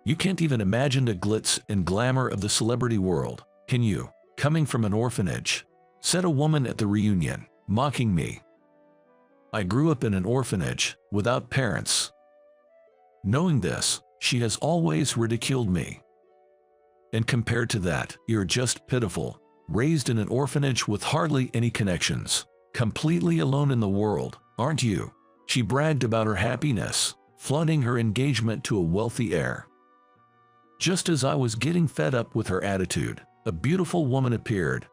You can't even imagine the glitz and glamour of the celebrity world, can you? Coming from an orphanage, said a woman at the reunion, mocking me. I grew up in an orphanage, without parents. Knowing this, she has always ridiculed me. And compared to that, you're just pitiful, raised in an orphanage with hardly any connections, completely alone in the world, aren't you? She bragged about her happiness, flaunting her engagement to a wealthy heir. Just as I was getting fed up with her attitude, a beautiful woman appeared.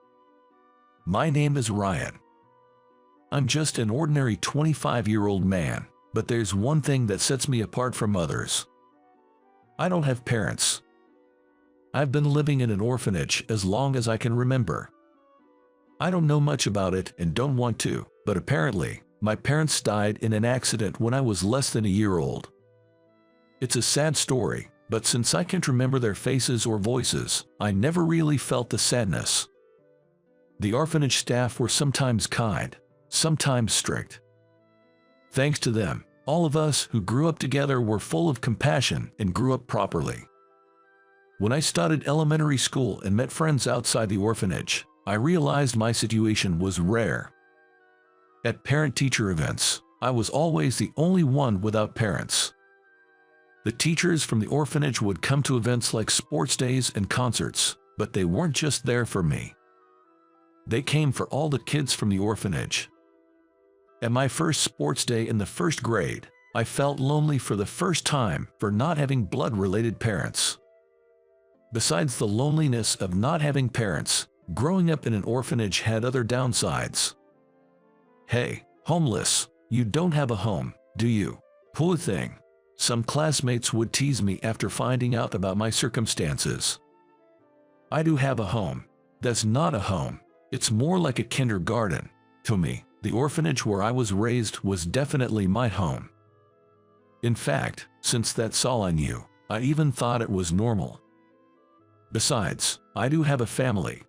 My name is Ryan. I'm just an ordinary 25-year-old man, but there's one thing that sets me apart from others. I don't have parents. I've been living in an orphanage as long as I can remember. I don't know much about it and don't want to, but apparently, my parents died in an accident when I was less than a year old. It's a sad story, but since I can't remember their faces or voices, I never really felt the sadness. The orphanage staff were sometimes kind, sometimes strict. Thanks to them, all of us who grew up together were full of compassion and grew up properly. When I started elementary school and met friends outside the orphanage, I realized my situation was rare. At parent-teacher events, I was always the only one without parents. The teachers from the orphanage would come to events like sports days and concerts, but they weren't just there for me. They came for all the kids from the orphanage. At my first sports day in the first grade, I felt lonely for the first time for not having blood-related parents. Besides the loneliness of not having parents, growing up in an orphanage had other downsides. Hey, homeless, you don't have a home, do you? Poor thing. Some classmates would tease me after finding out about my circumstances. I do have a home. That's not a home. It's more like a kindergarten. To me, the orphanage where I was raised was definitely my home. In fact, since that's all I knew, I even thought it was normal. Besides, I do have a family.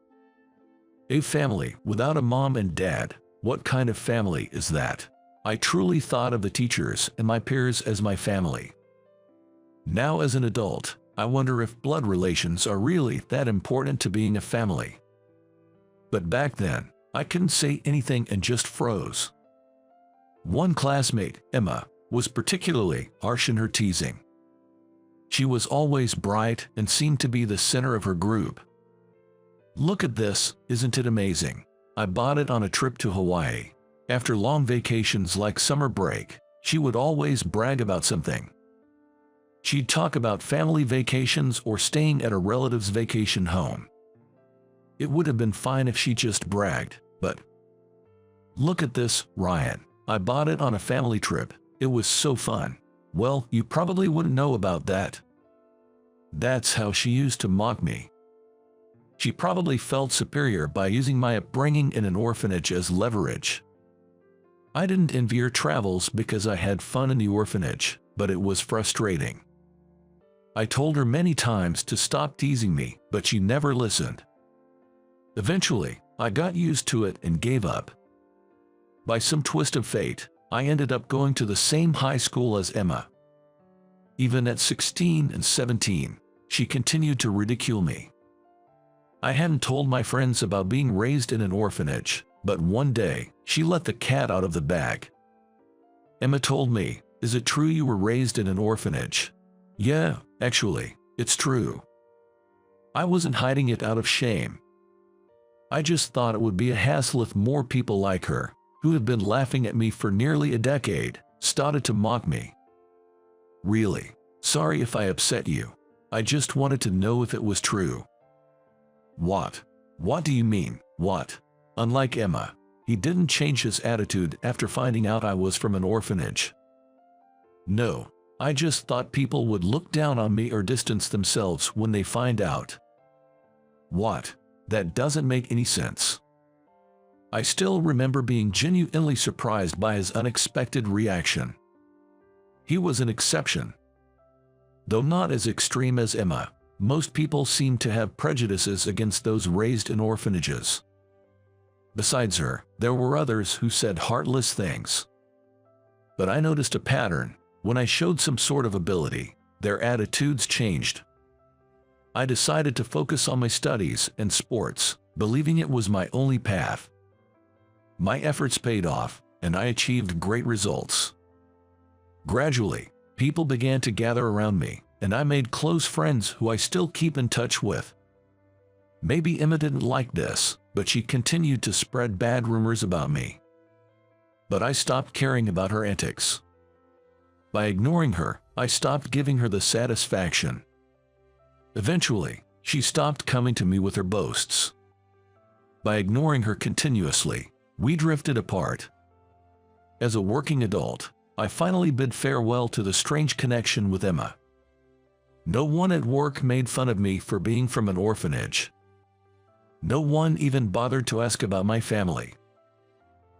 A family without a mom and dad. What kind of family is that? I truly thought of the teachers and my peers as my family. Now as an adult, I wonder if blood relations are really that important to being a family. But back then, I couldn't say anything and just froze. One classmate, Emma, was particularly harsh in her teasing. She was always bright and seemed to be the center of her group. Look at this, isn't it amazing? I bought it on a trip to Hawaii. After long vacations like summer break, she would always brag about something. She'd talk about family vacations or staying at a relative's vacation home. It would have been fine if she just bragged, but look at this, Ryan. I bought it on a family trip. It was so fun. Well, you probably wouldn't know about that. That's how she used to mock me. She probably felt superior by using my upbringing in an orphanage as leverage. I didn't envy her travels because I had fun in the orphanage, but it was frustrating. I told her many times to stop teasing me, but she never listened. Eventually, I got used to it and gave up. By some twist of fate, I ended up going to the same high school as Emma. Even at 16 and 17, she continued to ridicule me. I hadn't told my friends about being raised in an orphanage, but one day, she let the cat out of the bag. Emma told me, "Is it true you were raised in an orphanage?" "Yeah, actually, it's true." I wasn't hiding it out of shame. I just thought it would be a hassle if more people like her, who had been laughing at me for nearly a decade, started to mock me. Really, sorry if I upset you. I just wanted to know if it was true. What? What do you mean, what? Unlike Emma, he didn't change his attitude after finding out I was from an orphanage. No, I just thought people would look down on me or distance themselves when they find out. What? That doesn't make any sense. I still remember being genuinely surprised by his unexpected reaction. He was an exception. Though not as extreme as Emma, most people seem to have prejudices against those raised in orphanages. Besides her, there were others who said heartless things. But I noticed a pattern. When I showed some sort of ability, their attitudes changed. I decided to focus on my studies and sports, believing it was my only path. My efforts paid off, and I achieved great results. Gradually, people began to gather around me, and I made close friends who I still keep in touch with. Maybe Emma didn't like this, but she continued to spread bad rumors about me. But I stopped caring about her antics. By ignoring her, I stopped giving her the satisfaction. Eventually, she stopped coming to me with her boasts. By ignoring her continuously, we drifted apart. As a working adult, I finally bid farewell to the strange connection with Emma. No one at work made fun of me for being from an orphanage. No one even bothered to ask about my family.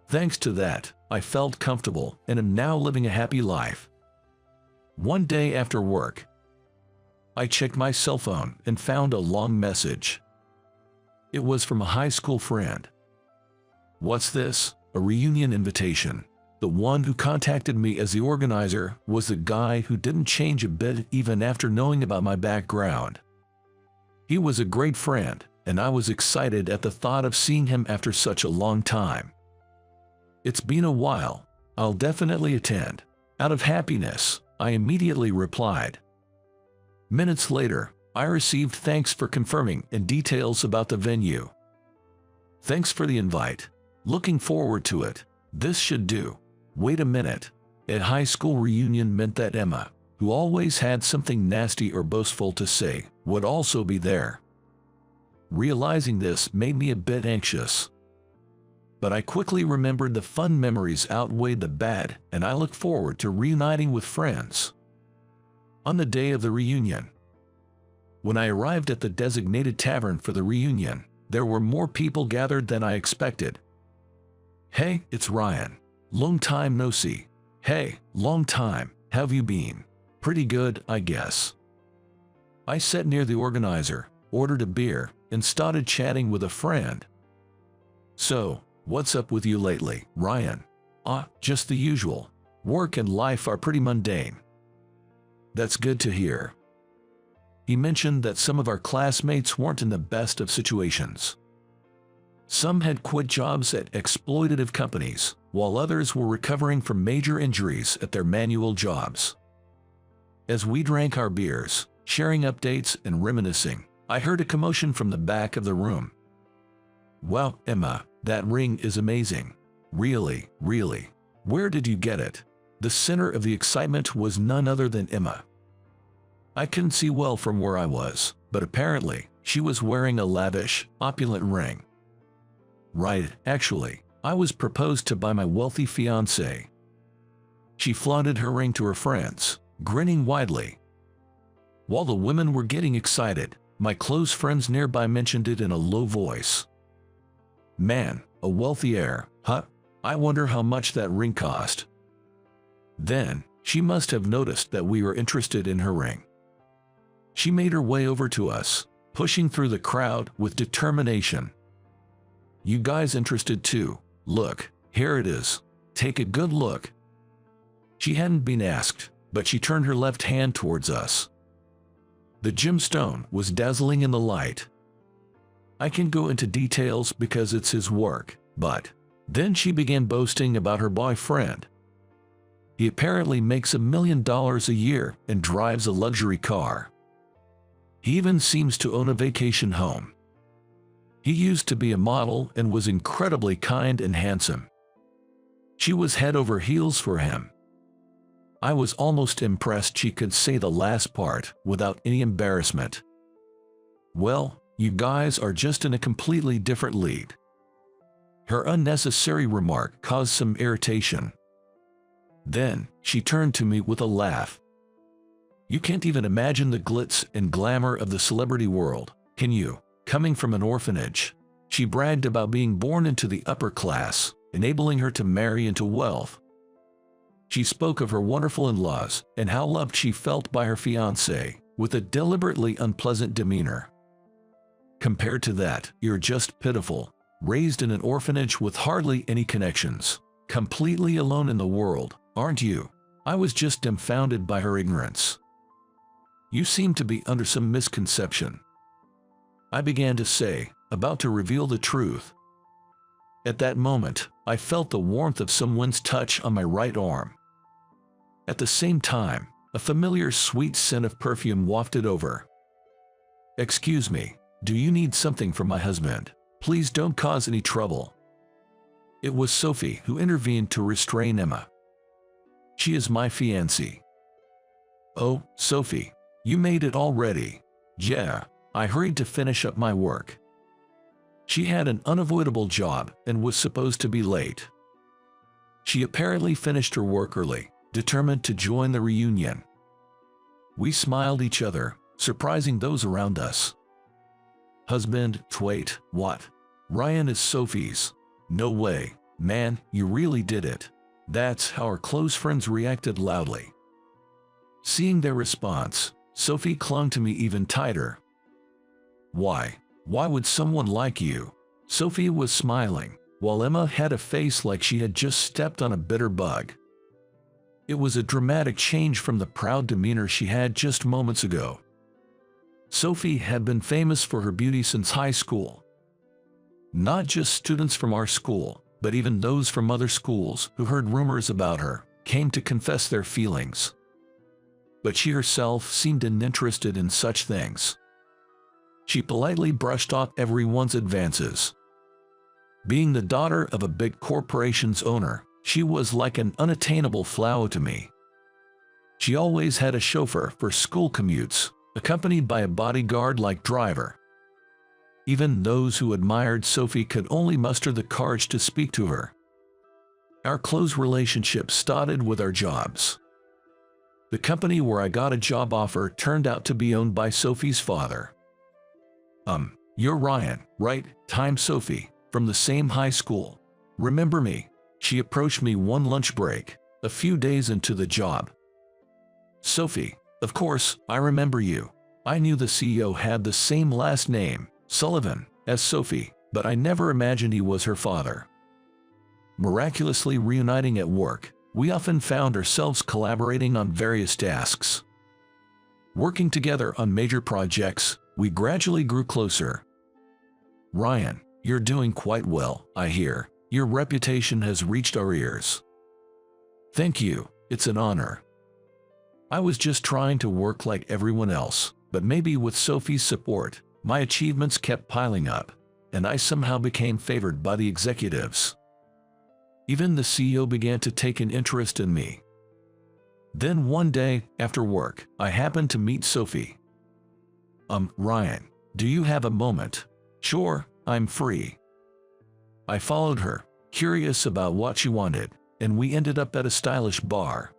Thanks to that, I felt comfortable and am now living a happy life. One day after work, I checked my cell phone and found a long message. It was from a high school friend. What's this? A reunion invitation. The one who contacted me as the organizer was the guy who didn't change a bit even after knowing about my background. He was a great friend, and I was excited at the thought of seeing him after such a long time. It's been a while. I'll definitely attend. Out of happiness, I immediately replied. Minutes later, I received thanks for confirming and details about the venue. Thanks for the invite. Looking forward to it. This should do. Wait a minute. A high school reunion meant that Emma, who always had something nasty or boastful to say, would also be there. Realizing this made me a bit anxious. But I quickly remembered the fun memories outweighed the bad, and I looked forward to reuniting with friends. On the day of the reunion, when I arrived at the designated tavern for the reunion, there were more people gathered than I expected. Hey, it's Ryan. Long time no see. Hey, long time. How've you been? Pretty good, I guess. I sat near the organizer, ordered a beer, and started chatting with a friend. So, what's up with you lately, Ryan? Just the usual. Work and life are pretty mundane. That's good to hear. He mentioned that some of our classmates weren't in the best of situations. Some had quit jobs at exploitative companies, while others were recovering from major injuries at their manual jobs. As we drank our beers, sharing updates and reminiscing, I heard a commotion from the back of the room. Wow, Emma, that ring is amazing. Really, really. Where did you get it? The center of the excitement was none other than Emma. I couldn't see well from where I was, but apparently, she was wearing a lavish, opulent ring. Right, actually, I was proposed to by my wealthy fiancé. She flaunted her ring to her friends, grinning widely. While the women were getting excited, my close friends nearby mentioned it in a low voice. Man, a wealthy heir, huh? I wonder how much that ring cost. Then, she must have noticed that we were interested in her ring. She made her way over to us, pushing through the crowd with determination. You guys interested too? Look, here it is. Take a good look. She hadn't been asked, but she turned her left hand towards us. The gemstone was dazzling in the light. I can go into details because it's his work, but then she began boasting about her boyfriend. He apparently makes $1 million a year and drives a luxury car. He even seems to own a vacation home. He used to be a model and was incredibly kind and handsome. She was head over heels for him. I was almost impressed she could say the last part without any embarrassment. Well, you guys are just in a completely different league. Her unnecessary remark caused some irritation. Then, she turned to me with a laugh. You can't even imagine the glitz and glamour of the celebrity world, can you? Coming from an orphanage, she bragged about being born into the upper class, enabling her to marry into wealth. She spoke of her wonderful in-laws and how loved she felt by her fiancé, with a deliberately unpleasant demeanor. Compared to that, you're just pitiful, raised in an orphanage with hardly any connections, completely alone in the world, aren't you? I was just dumbfounded by her ignorance. You seem to be under some misconception," I began to say, about to reveal the truth. At that moment, I felt the warmth of someone's touch on my right arm. At the same time, a familiar sweet scent of perfume wafted over. "Excuse me, do you need something from my husband? Please don't cause any trouble." It was Sophie who intervened to restrain Emma. "She is my fiancée." "Oh, Sophie, you made it already." "Yeah." I hurried to finish up my work. She had an unavoidable job and was supposed to be late. She apparently finished her work early, determined to join the reunion. We smiled each other, surprising those around us. "Husband, wait, what? Ryan is Sophie's." "No way, man, you really did it." That's how our close friends reacted loudly. Seeing their response, Sophie clung to me even tighter. Why would someone like you?" Sophie was smiling, while Emma had a face like she had just stepped on a bitter bug. It was a dramatic change from the proud demeanor she had just moments ago. Sophie had been famous for her beauty since high school. Not just students from our school, but even those from other schools who heard rumors about her came to confess their feelings. But she herself seemed uninterested in such things. She politely brushed off everyone's advances. Being the daughter of a big corporation's owner, she was like an unattainable flower to me. She always had a chauffeur for school commutes, accompanied by a bodyguard-like driver. Even those who admired Sophie could only muster the courage to speak to her. Our close relationship started with our jobs. The company where I got a job offer turned out to be owned by Sophie's father. "You're Ryan, right? I'm Sophie, from the same high school. Remember me?" She approached me one lunch break, a few days into the job. "Sophie, of course, I remember you. I knew the CEO had the same last name, Sullivan, as Sophie, but I never imagined he was her father." Miraculously reuniting at work, we often found ourselves collaborating on various tasks. Working together on major projects, we gradually grew closer. "Ryan, you're doing quite well, I hear. Your reputation has reached our ears." "Thank you, it's an honor. I was just trying to work like everyone else, but maybe with Sophie's support, my achievements kept piling up, and I somehow became favored by the executives. Even the CEO began to take an interest in me. Then one day, after work, I happened to meet Sophie. Ryan, do you have a moment?" "Sure, I'm free." I followed her, curious about what she wanted, and we ended up at a stylish bar.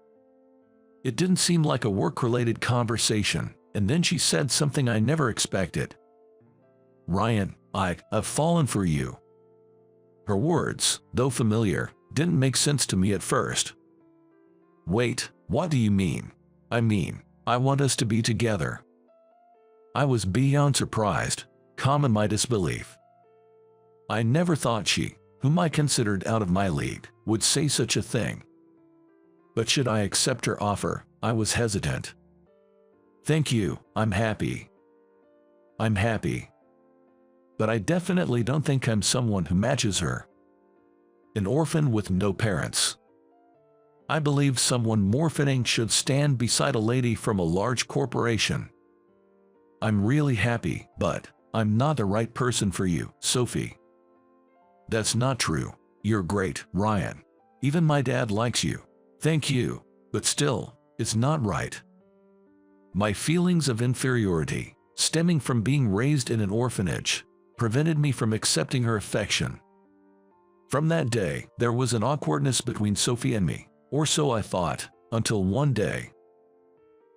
It didn't seem like a work-related conversation, and then she said something I never expected. "Ryan, I've fallen for you." Her words, though familiar, didn't make sense to me at first. "Wait, what do you mean?" "I mean, I want us to be together." I was beyond surprised, calm in my disbelief. I never thought she, whom I considered out of my league, would say such a thing. But should I accept her offer, I was hesitant. "Thank you, I'm happy." "I'm happy. But I definitely don't think I'm someone who matches her. An orphan with no parents. I believe someone more fitting should stand beside a lady from a large corporation. I'm really happy, but I'm not the right person for you, Sophie." "That's not true. You're great, Ryan. Even my dad likes you." "Thank you, but still, it's not right." My feelings of inferiority, stemming from being raised in an orphanage, prevented me from accepting her affection. From that day, there was an awkwardness between Sophie and me, or so I thought, until one day.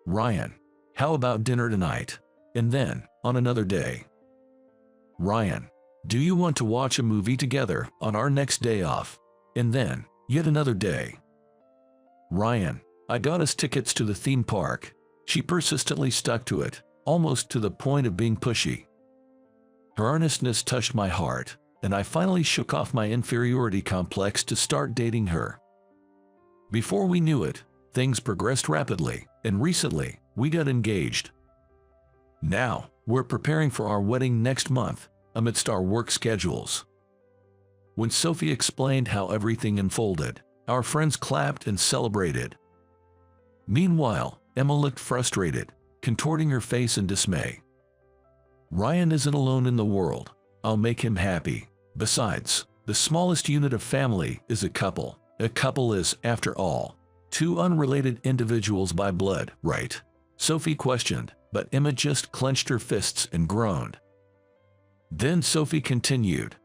"Ryan, how about dinner tonight?" And then, on another day, "Ryan, do you want to watch a movie together on our next day off?" And then, yet another day. "Ryan, I got us tickets to the theme park." She persistently stuck to it, almost to the point of being pushy. Her earnestness touched my heart, and I finally shook off my inferiority complex to start dating her. Before we knew it, things progressed rapidly, and recently, we got engaged. Now, we're preparing for our wedding next month, amidst our work schedules. When Sophie explained how everything unfolded, our friends clapped and celebrated. Meanwhile, Emma looked frustrated, contorting her face in dismay. Ryan isn't alone in the world. I'll make him happy. Besides, the smallest unit of family is a couple. A couple is, after all, two unrelated individuals by blood, right? Sophie questioned, but Emma just clenched her fists and groaned. Then Sophie continued.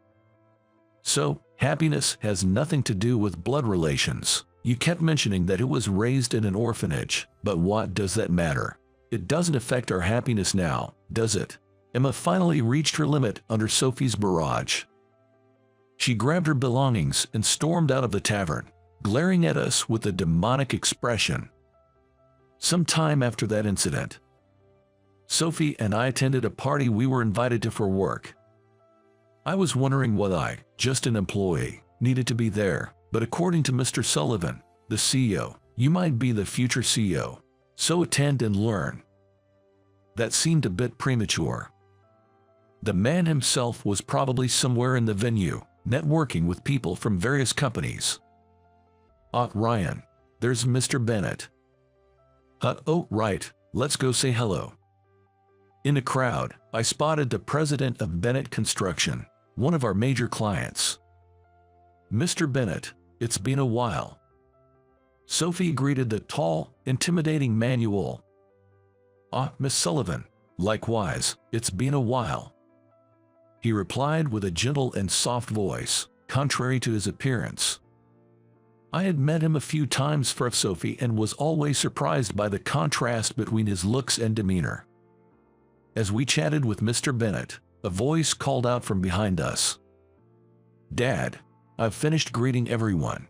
So, happiness has nothing to do with blood relations. You kept mentioning that it was raised in an orphanage, but what does that matter? It doesn't affect our happiness now, does it? Emma finally reached her limit under Sophie's barrage. She grabbed her belongings and stormed out of the tavern, glaring at us with a demonic expression. Some time after that incident, Sophie and I attended a party we were invited to for work. I was wondering whether I, just an employee, needed to be there, but according to Mr. Sullivan, the CEO, you might be the future CEO, so attend and learn. That seemed a bit premature. The man himself was probably somewhere in the venue, networking with people from various companies. Ryan, there's Mr. Bennett. Oh, right, let's go say hello. In the crowd, I spotted the president of Bennett Construction, one of our major clients. Mr. Bennett, it's been a while. Sophie greeted the tall, intimidating Manuel. Miss Sullivan, likewise, it's been a while. He replied with a gentle and soft voice, contrary to his appearance. I had met him a few times for Sophie and was always surprised by the contrast between his looks and demeanor. As we chatted with Mr. Bennett, a voice called out from behind us. Dad, I've finished greeting everyone.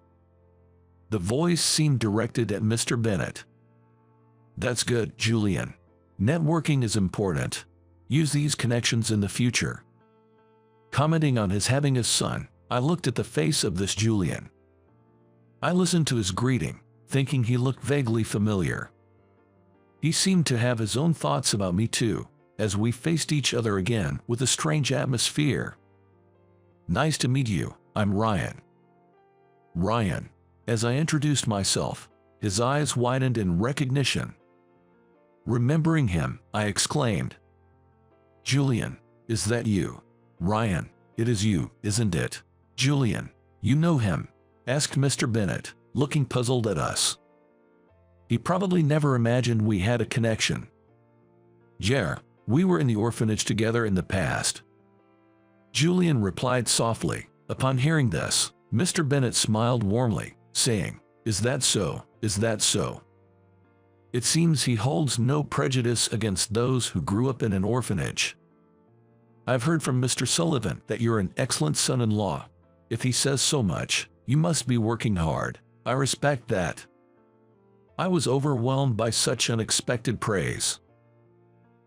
The voice seemed directed at Mr. Bennett. That's good, Julian. Networking is important. Use these connections in the future. Commenting on his having a son, I looked at the face of this Julian. I listened to his greeting, thinking he looked vaguely familiar. He seemed to have his own thoughts about me too, as we faced each other again with a strange atmosphere. Nice to meet you, I'm Ryan. Ryan. As I introduced myself, his eyes widened in recognition. Remembering him, I exclaimed, Julian, is that you? Ryan, it is you, isn't it? Julian, you know him? Asked Mr. Bennett, looking puzzled at us. He probably never imagined we had a connection. Yeah, we were in the orphanage together in the past. Julian replied softly. Upon hearing this, Mr. Bennett smiled warmly, saying, Is that so? Is that so? It seems he holds no prejudice against those who grew up in an orphanage. I've heard from Mr. Sullivan that you're an excellent son-in-law. If he says so much, you must be working hard. I respect that. I was overwhelmed by such unexpected praise.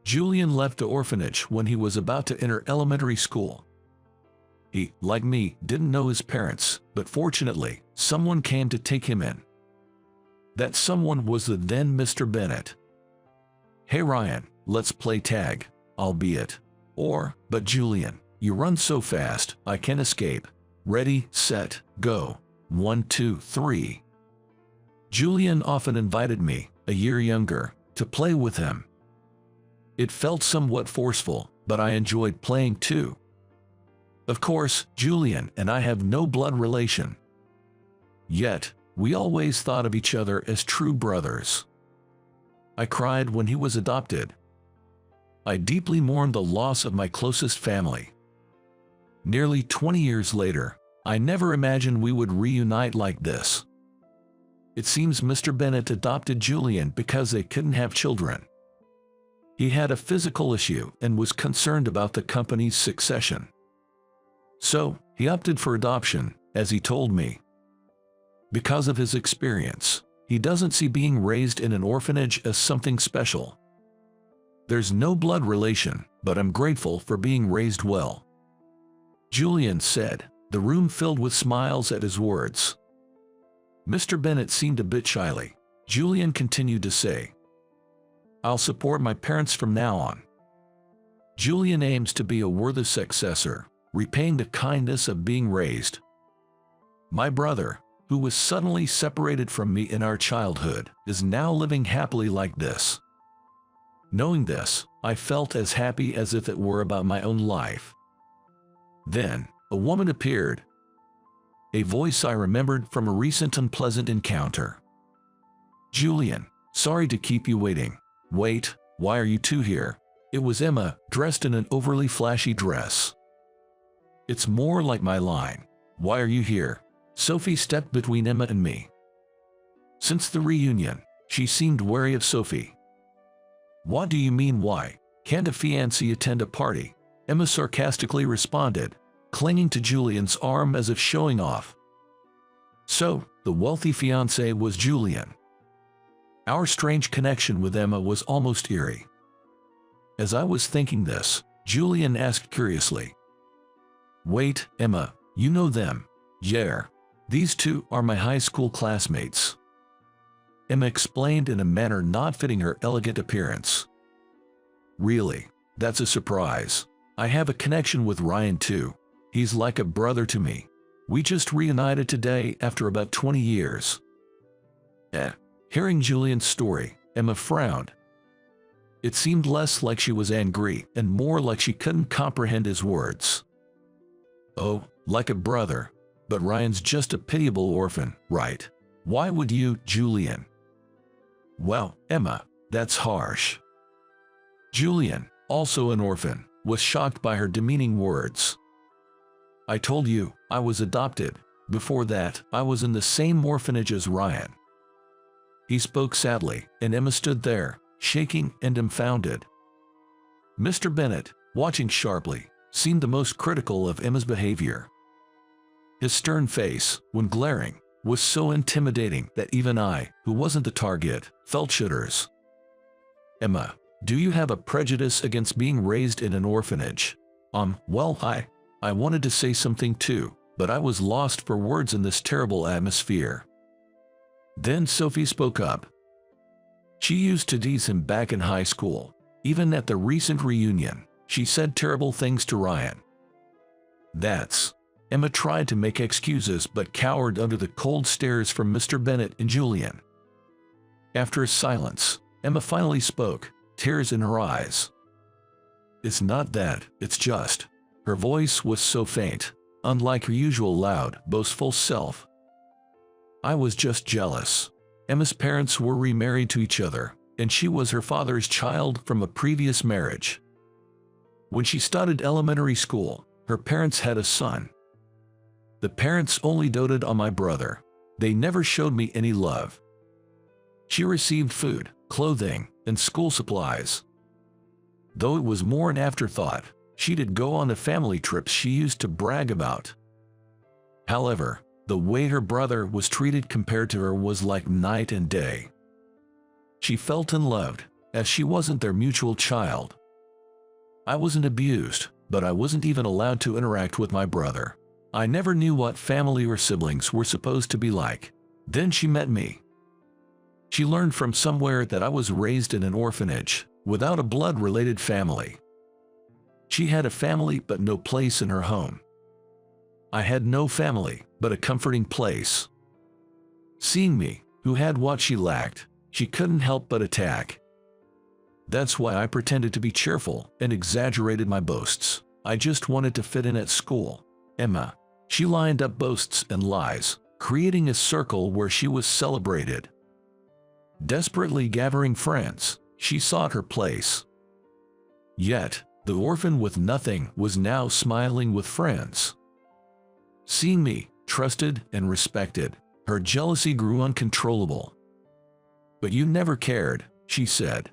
Julian left the orphanage when he was about to enter elementary school. He, like me, didn't know his parents, but fortunately, someone came to take him in. That someone was the then Mr. Bennett. Hey Ryan, let's play tag, albeit. But Julian, you run so fast, I can't escape. Ready, set, go. 1, 2, 3. Julian often invited me, a year younger, to play with him. It felt somewhat forceful, but I enjoyed playing too. Of course, Julian and I have no blood relation. Yet, we always thought of each other as true brothers. I cried when he was adopted. I deeply mourned the loss of my closest family. Nearly 20 years later, I never imagined we would reunite like this. It seems Mr. Bennett adopted Julian because they couldn't have children. He had a physical issue and was concerned about the company's succession. So, he opted for adoption, as he told me. Because of his experience, he doesn't see being raised in an orphanage as something special. There's no blood relation, but I'm grateful for being raised well. Julian said, the room filled with smiles at his words. Mr. Bennett seemed a bit shyly. Julian continued to say, I'll support my parents from now on. Julian aims to be a worthy successor, repaying the kindness of being raised. My brother, who was suddenly separated from me in our childhood, is now living happily like this. Knowing this, I felt as happy as if it were about my own life. Then, a woman appeared. A voice I remembered from a recent unpleasant encounter. Julian, sorry to keep you waiting. Wait, why are you two here? It was Emma, dressed in an overly flashy dress. It's more like my line. Why are you here? Sophie stepped between Emma and me. Since the reunion, she seemed wary of Sophie. What do you mean why? Can't a fiancé attend a party? Emma sarcastically responded, clinging to Julian's arm as if showing off. So, the wealthy fiancé was Julian. Our strange connection with Emma was almost eerie. As I was thinking this, Julian asked curiously, "Wait, Emma, you know them?" "Yeah. These two are my high school classmates," Emma explained in a manner not fitting her elegant appearance. "Really? That's a surprise. I have a connection with Ryan too. He's like a brother to me. We just reunited today after about 20 years. Hearing Julian's story, Emma frowned. It seemed less like she was angry and more like she couldn't comprehend his words. "Oh, like a brother. But Ryan's just a pitiable orphan, right? Why would you, Julian?" "Well, Emma, that's harsh." Julian, also an orphan, was shocked by her demeaning words. "I told you, I was adopted. Before that, I was in the same orphanage as Ryan." He spoke sadly, and Emma stood there, shaking and dumbfounded. Mr. Bennet, watching sharply, seemed the most critical of Emma's behavior. His stern face, when glaring, was so intimidating that even I, who wasn't the target, felt shudders. "Emma, do you have a prejudice against being raised in an orphanage?" Well, I wanted to say something too, but I was lost for words in this terrible atmosphere. Then Sophie spoke up. She used to tease him back in high school. Even at the recent reunion, she said terrible things to Ryan. Emma tried to make excuses but cowered under the cold stares from Mr. Bennet and Julian. After a silence, Emma finally spoke, tears in her eyes. "It's not that, it's just..." Her voice was so faint, unlike her usual loud, boastful self. "I was just jealous. Emma's parents were remarried to each other, and she was her father's child from a previous marriage. When she started elementary school, her parents had a son. The parents only doted on my brother. They never showed me any love. She received food, clothing, and school supplies. Though it was more an afterthought, she did go on the family trips she used to brag about. However, the way her brother was treated compared to her was like night and day. She felt unloved, as she wasn't their mutual child. I wasn't abused, but I wasn't even allowed to interact with my brother. I never knew what family or siblings were supposed to be like. Then she met me. She learned from somewhere that I was raised in an orphanage, without a blood-related family. She had a family but no place in her home. I had no family, but a comforting place. Seeing me, who had what she lacked, she couldn't help but attack. That's why I pretended to be cheerful and exaggerated my boasts. I just wanted to fit in at school." Emma. She lined up boasts and lies, creating a circle where she was celebrated. Desperately gathering friends, she sought her place. Yet, the orphan with nothing was now smiling with friends. Seeing me, trusted and respected, her jealousy grew uncontrollable. "But you never cared," she said.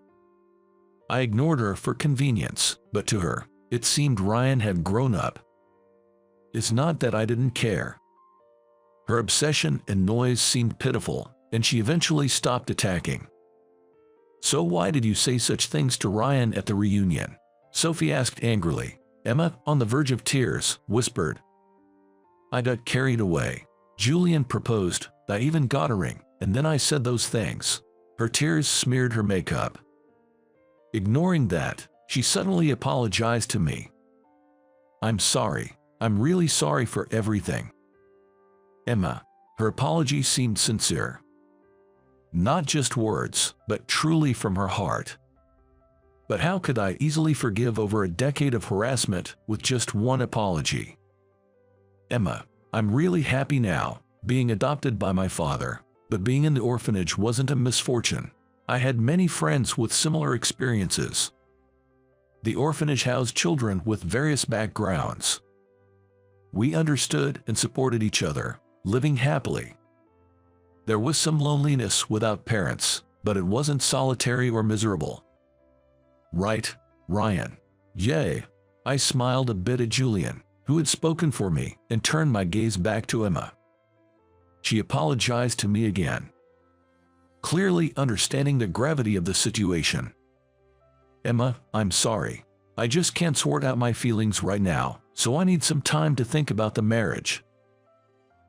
I ignored her for convenience, but to her, it seemed Ryan had grown up. It's not that I didn't care. Her obsession and noise seemed pitiful, and she eventually stopped attacking. "So why did you say such things to Ryan at the reunion?" Sophie asked angrily. Emma, on the verge of tears, whispered, "I got carried away. Julian proposed, I even got a ring, and then I said those things." Her tears smeared her makeup. Ignoring that, She suddenly apologized to me. I'm sorry. I'm really sorry for everything. Emma. Her apology seemed sincere. Not just words, but truly from her heart. But how could I easily forgive over a decade of harassment with just one apology? Emma. I'm really happy now, being adopted by my father, but being in the orphanage wasn't a misfortune. I had many friends with similar experiences. The orphanage housed children with various backgrounds. We understood and supported each other, living happily. There was some loneliness without parents, but it wasn't solitary or miserable. Right, Ryan? Yay! I smiled a bit at Julian, who had spoken for me, and turned my gaze back to Emma. She apologized to me again, clearly understanding the gravity of the situation. Emma, I'm sorry. I just can't sort out my feelings right now, so I need some time to think about the marriage.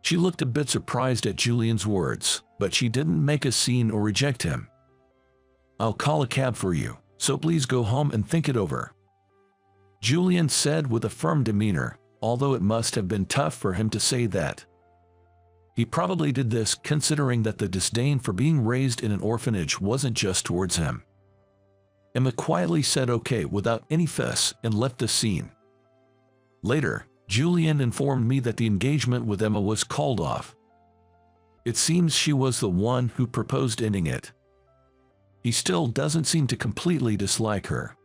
She looked a bit surprised at Julian's words, but she didn't make a scene or reject him. I'll call a cab for you, so please go home and think it over, Julian said with a firm demeanor, although it must have been tough for him to say that. He probably did this considering that the disdain for being raised in an orphanage wasn't just towards him. Emma quietly said okay without any fuss and left the scene. Later, Julian informed me that the engagement with Emma was called off. It seems she was the one who proposed ending it. He still doesn't seem to completely dislike her.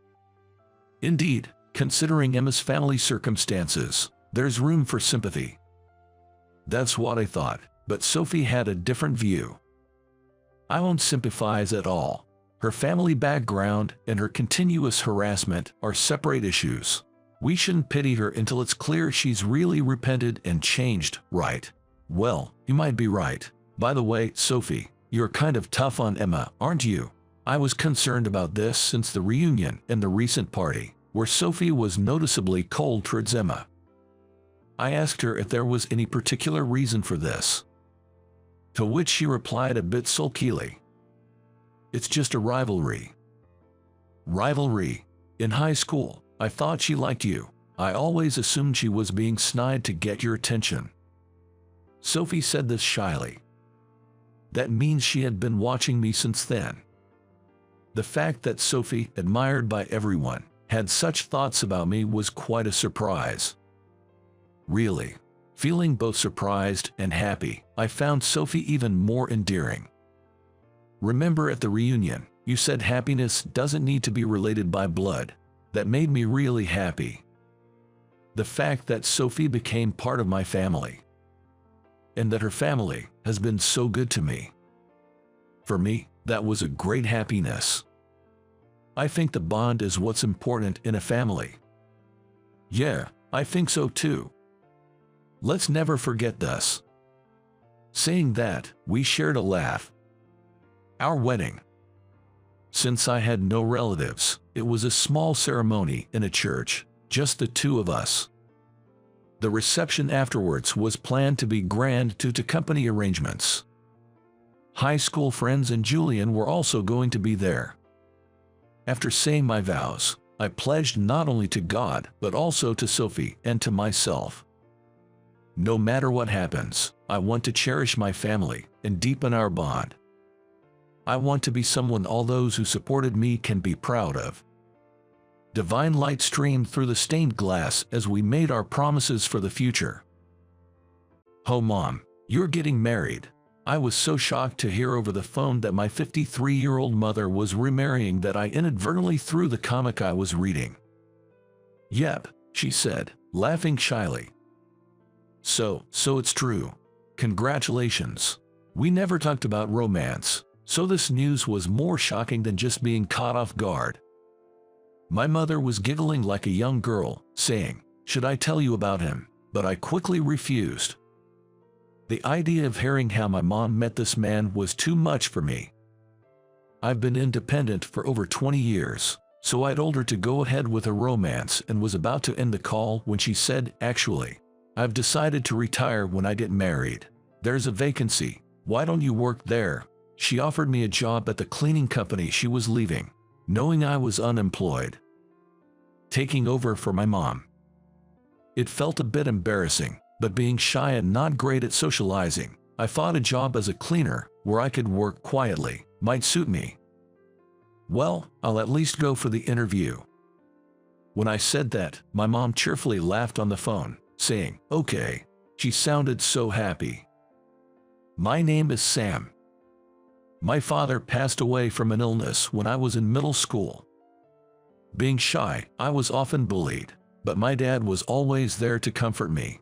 Indeed, considering Emma's family circumstances, there's room for sympathy. That's what I thought, but Sophie had a different view. I won't sympathize at all. Her family background and her continuous harassment are separate issues. We shouldn't pity her until it's clear she's really repented and changed, right? Well, you might be right. By the way, Sophie, you're kind of tough on Emma, aren't you? I was concerned about this since the reunion and the recent party, where Sophie was noticeably cold towards Emma. I asked her if there was any particular reason for this, to which she replied a bit sulkily. It's just a rivalry. Rivalry? In high school, I thought she liked you. I always assumed she was being snide to get your attention. Sophie said this shyly. That means she had been watching me since then. The fact that Sophie, admired by everyone, had such thoughts about me was quite a surprise. Really. Feeling both surprised and happy, I found Sophie even more endearing. Remember at the reunion, you said happiness doesn't need to be related by blood. That made me really happy. The fact that Sophie became part of my family, and that her family has been so good to me. For me, that was a great happiness. I think the bond is what's important in a family. Yeah, I think so too. Let's never forget this. Saying that, we shared a laugh. Our wedding. Since I had no relatives, it was a small ceremony in a church, just the two of us. The reception afterwards was planned to be grand due to company arrangements. High school friends and Julian were also going to be there. After saying my vows, I pledged not only to God but also to Sophie and to myself. No matter what happens, I want to cherish my family and deepen our bond. I want to be someone all those who supported me can be proud of. Divine light streamed through the stained glass as we made our promises for the future. Oh Mom, you're getting married. I was so shocked to hear over the phone that my 53-year-old mother was remarrying that I inadvertently threw the comic I was reading. Yep, she said, laughing shyly. So it's true. Congratulations. We never talked about romance, so this news was more shocking than just being caught off guard. My mother was giggling like a young girl, saying, "Should I tell you about him?" But I quickly refused. The idea of hearing how my mom met this man was too much for me. I've been independent for over 20 years, so I told her to go ahead with a romance and was about to end the call when she said, "Actually, I've decided to retire when I get married. There's a vacancy. Why don't you work there?" She offered me a job at the cleaning company she was leaving, knowing I was unemployed. taking over for my mom. It felt a bit embarrassing, but being shy and not great at socializing, I thought a job as a cleaner, where I could work quietly, might suit me. Well, I'll at least go for the interview. When I said that, my mom cheerfully laughed on the phone, saying, "Okay." She sounded so happy. My name is Sam. My father passed away from an illness when I was in middle school. Being shy, I was often bullied, but my dad was always there to comfort me.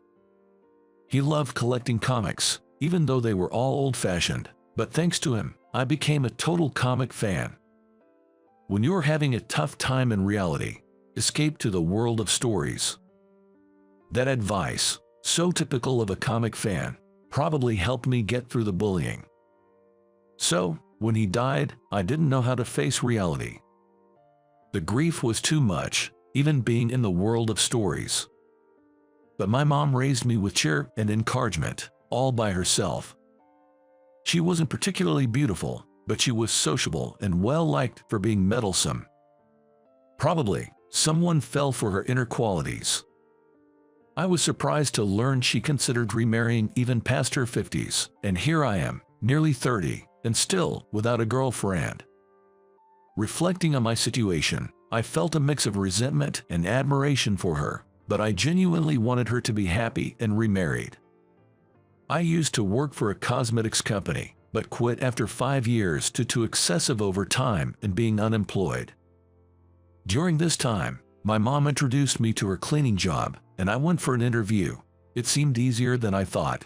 He loved collecting comics, even though they were all old-fashioned, but thanks to him, I became a total comic fan. When you're having a tough time in reality, escape to the world of stories. That advice, so typical of a comic fan, probably helped me get through the bullying. So, when he died, I didn't know how to face reality. The grief was too much, even being in the world of stories. But my mom raised me with cheer and encouragement, all by herself. She wasn't particularly beautiful, but she was sociable and well-liked for being meddlesome. Probably, someone fell for her inner qualities. I was surprised to learn she considered remarrying even past her 50s, and here I am, nearly 30, and still without a girlfriend. Reflecting on my situation, I felt a mix of resentment and admiration for her, but I genuinely wanted her to be happy and remarried. I used to work for a cosmetics company, but quit after 5 years due to excessive overtime and being unemployed. During this time, my mom introduced me to her cleaning job, and I went for an interview. It seemed easier than I thought.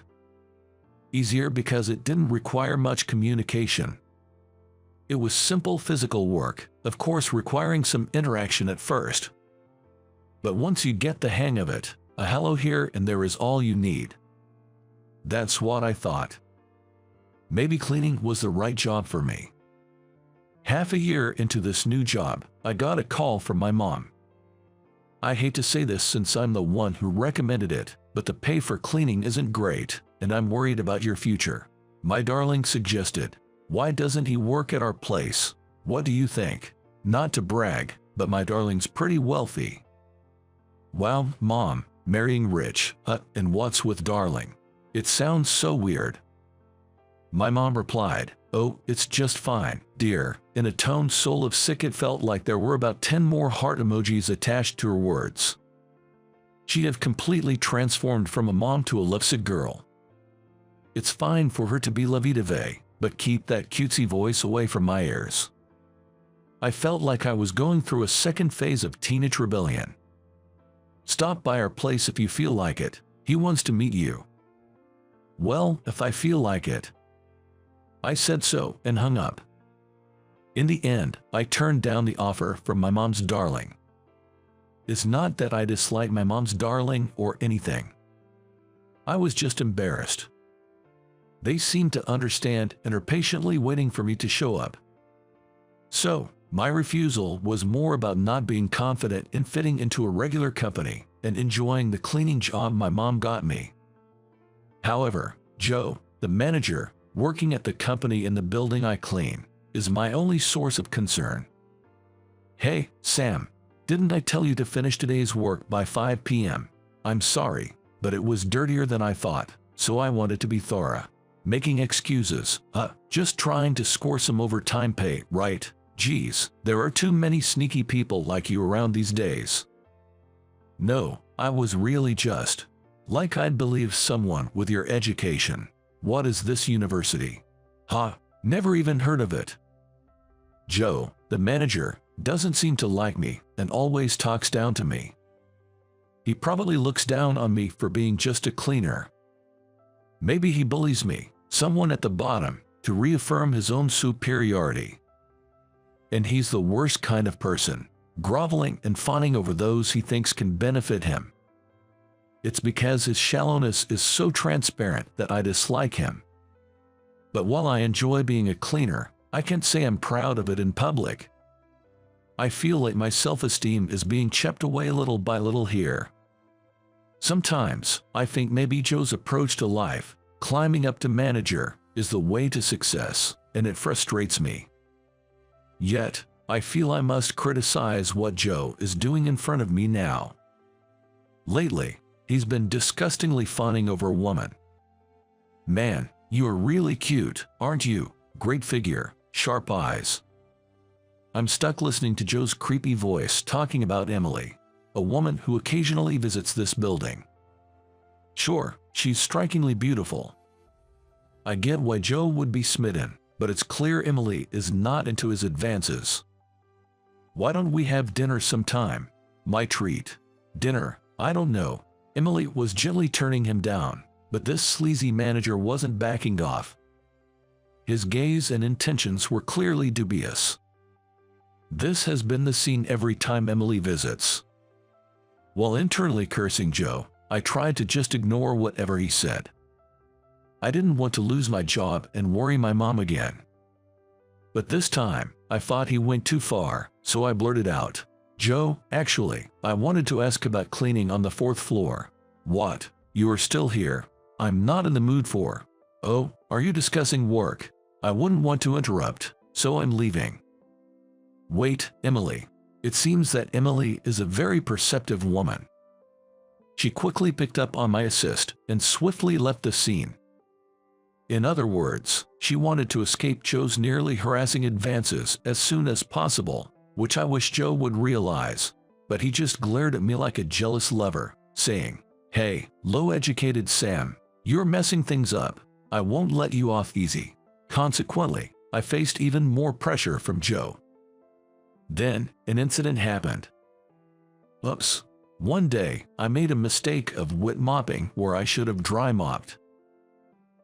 Easier because it didn't require much communication. It was simple physical work, of course requiring some interaction at first. But once you get the hang of it, a hello here and there is all you need. That's what I thought. Maybe cleaning was the right job for me. Half a year into this new job, I got a call from my mom. I hate to say this since I'm the one who recommended it, but the pay for cleaning isn't great, and I'm worried about your future. My darling suggested, "Why doesn't he work at our place? What do you think?" Not to brag, but my darling's pretty wealthy. Wow, Mom, marrying rich, and what's with darling? It sounds so weird. My mom replied, "Oh, it's just fine, dear," in a tone so of sick it felt like there were about 10 more heart emojis attached to her words. She had completely transformed from a mom to a lovesick girl. It's fine for her to be lovey-dovey, but keep that cutesy voice away from my ears. I felt like I was going through a second phase of teenage rebellion. "Stop by our place if you feel like it. He wants to meet you." Well, if I feel like it. I said so and hung up. In the end, I turned down the offer from my mom's darling. It's not that I dislike my mom's darling or anything. I was just embarrassed. They seemed to understand and are patiently waiting for me to show up. So, my refusal was more about not being confident in fitting into a regular company and enjoying the cleaning job my mom got me. However, Joe, the manager, working at the company in the building I clean, is my only source of concern. "Hey, Sam, didn't I tell you to finish today's work by 5 p.m.? I'm sorry, but it was dirtier than I thought, so I wanted to be thorough." Making excuses, just trying to score some overtime pay, right? Geez, there are too many sneaky people like you around these days. No, I was really just. Like I'd believe someone with your education. What is this university? Never even heard of it. Joe, the manager, doesn't seem to like me and always talks down to me. He probably looks down on me for being just a cleaner. Maybe he bullies me, someone at the bottom, to reaffirm his own superiority. And he's the worst kind of person, groveling and fawning over those he thinks can benefit him. It's because his shallowness is so transparent that I dislike him. But while I enjoy being a cleaner, I can't say I'm proud of it in public. I feel like my self-esteem is being chipped away little by little here. Sometimes, I think maybe Joe's approach to life, climbing up to manager, is the way to success, and it frustrates me. Yet, I feel I must criticize what Joe is doing in front of me now. Lately, he's been disgustingly fawning over a woman. Man, you are really cute, aren't you? Great figure, sharp eyes. I'm stuck listening to Joe's creepy voice talking about Emily, a woman who occasionally visits this building. Sure, she's strikingly beautiful. I get why Joe would be smitten, but it's clear Emily is not into his advances. Why don't we have dinner sometime? My treat. Dinner, I don't know. Emily was gently turning him down, but this sleazy manager wasn't backing off. His gaze and intentions were clearly dubious. This has been the scene every time Emily visits. While internally cursing Joe, I tried to just ignore whatever he said. I didn't want to lose my job and worry my mom again. But this time, I thought he went too far, so I blurted out, "Joe, actually, I wanted to ask about cleaning on the 4th floor." "What? You are still here? I'm not in the mood for." "Oh, are you discussing work? I wouldn't want to interrupt, so I'm leaving." Wait, Emily. It seems that Emily is a very perceptive woman. She quickly picked up on my assist and swiftly left the scene. In other words, she wanted to escape Joe's nearly harassing advances as soon as possible, which I wish Joe would realize, but he just glared at me like a jealous lover, saying, "Hey, low-educated Sam, you're messing things up. I won't let you off easy." Consequently, I faced even more pressure from Joe. Then, an incident happened. Oops. One day, I made a mistake of wet mopping where I should have dry mopped.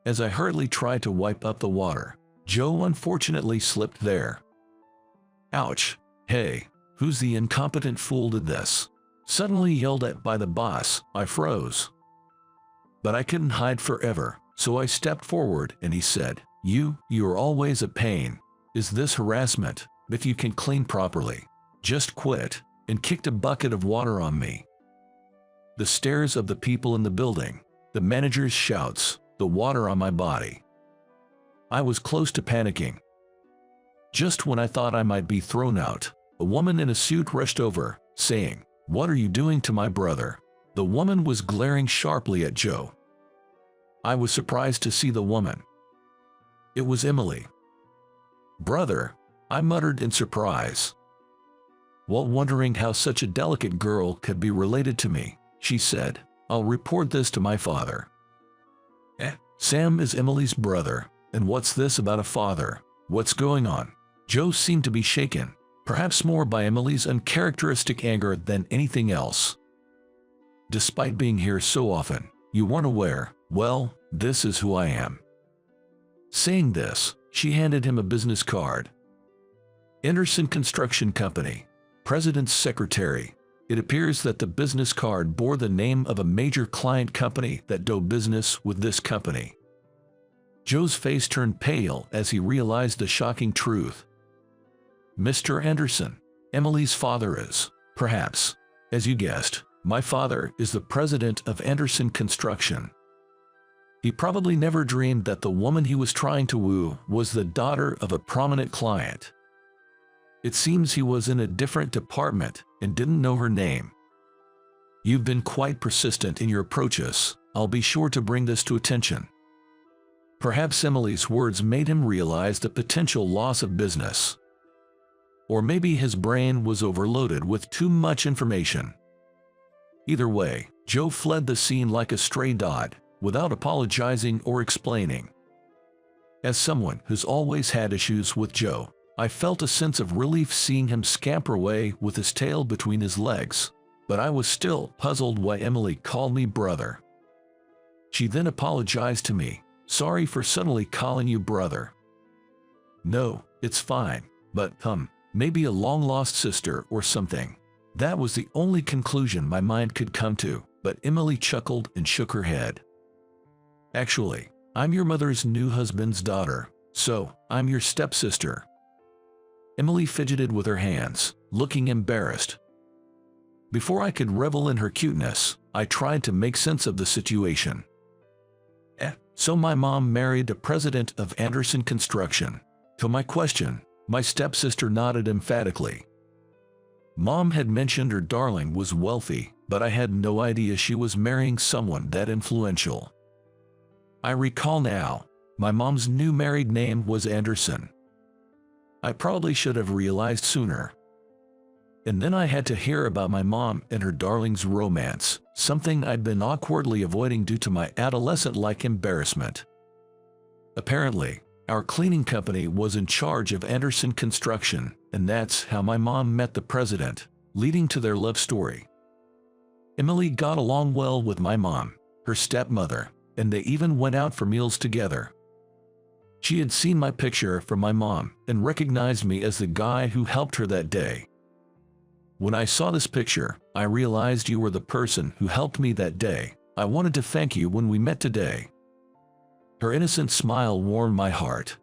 As I hurriedly tried to wipe up the water, Joe unfortunately slipped there. Ouch. Hey, who's the incompetent fool did this? Suddenly yelled at by the boss, I froze. But I couldn't hide forever, so I stepped forward and he said, You're always a pain. Is this harassment? If you can clean properly, just quit," and kicked a bucket of water on me. The stares of the people in the building, the manager's shouts, the water on my body. I was close to panicking. Just when I thought I might be thrown out, a woman in a suit rushed over, saying, "What are you doing to my brother?" The woman was glaring sharply at Joe. I was surprised to see the woman. It was Emily. "Brother," I muttered in surprise. While wondering how such a delicate girl could be related to me, she said, "I'll report this to my father." Sam is Emily's brother, and what's this about a father? What's going on? Joe seemed to be shaken, perhaps more by Emily's uncharacteristic anger than anything else. "Despite being here so often, you weren't aware. Well, this is who I am." Saying this, she handed him a business card. Anderson Construction Company, President's Secretary. It appears that the business card bore the name of a major client company that do business with this company. Joe's face turned pale as he realized the shocking truth. "Mr. Anderson, Emily's father is, perhaps, as you guessed, my father is the president of Anderson Construction." He probably never dreamed that the woman he was trying to woo was the daughter of a prominent client. It seems he was in a different department and didn't know her name. "You've been quite persistent in your approaches. I'll be sure to bring this to attention." Perhaps Emily's words made him realize the potential loss of business. Or maybe his brain was overloaded with too much information. Either way, Joe fled the scene like a stray dog, without apologizing or explaining. As someone who's always had issues with Joe, I felt a sense of relief seeing him scamper away with his tail between his legs, but I was still puzzled why Emily called me brother. She then apologized to me, "Sorry for suddenly calling you brother." "No, it's fine, but maybe a long-lost sister or something." That was the only conclusion my mind could come to, but Emily chuckled and shook her head. "Actually, I'm your mother's new husband's daughter, so I'm your stepsister." Emily fidgeted with her hands, looking embarrassed. Before I could revel in her cuteness, I tried to make sense of the situation. So my mom married the president of Anderson Construction. To my question, My stepsister nodded emphatically. Mom had mentioned her darling was wealthy, but I had no idea she was marrying someone that influential. I recall now, my mom's new married name was Anderson. I probably should have realized sooner. And then I had to hear about my mom and her darling's romance, something I'd been awkwardly avoiding due to my adolescent-like embarrassment. Apparently, our cleaning company was in charge of Anderson Construction, and that's how my mom met the president, leading to their love story. Emily got along well with my mom, her stepmother, and they even went out for meals together. She had seen my picture from my mom and recognized me as the guy who helped her that day. When I saw this picture, I realized you were the person who helped me that day. I wanted to thank you when we met today. Her innocent smile warmed my heart.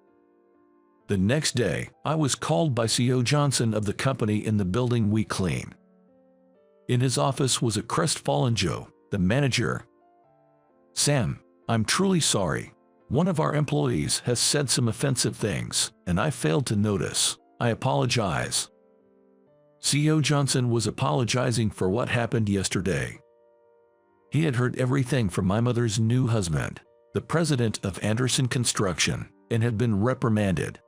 The next day, I was called by C.O. Johnson of the company in the building we clean. In his office was a crestfallen Joe, the manager. "Sam, I'm truly sorry. One of our employees has said some offensive things, and I failed to notice. I apologize." C.O. Johnson was apologizing for what happened yesterday. He had heard everything from my mother's new husband, the president of Anderson Construction, and had been reprimanded.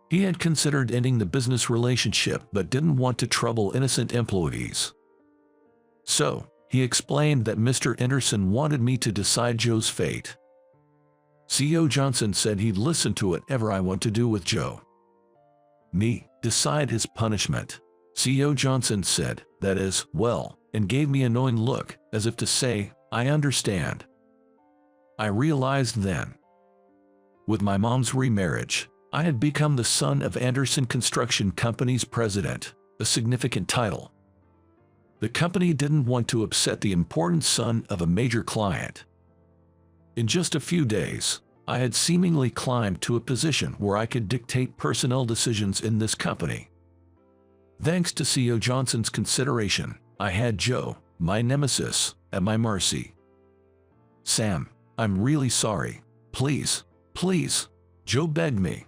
He had considered ending the business relationship but didn't want to trouble innocent employees. So, he explained that Mr. Anderson wanted me to decide Joe's fate. C.O. Johnson said he'd listen to whatever I want to do with Joe. Me, decide his punishment. C.O. Johnson said, that is, well, and gave me a knowing look, as if to say, I understand. I realized then. With my mom's remarriage, I had become the son of Anderson Construction Company's president, a significant title. The company didn't want to upset the important son of a major client. In just a few days, I had seemingly climbed to a position where I could dictate personnel decisions in this company. Thanks to C.O. Johnson's consideration, I had Joe, my nemesis, at my mercy. "Sam, I'm really sorry. Please, please," Joe begged me.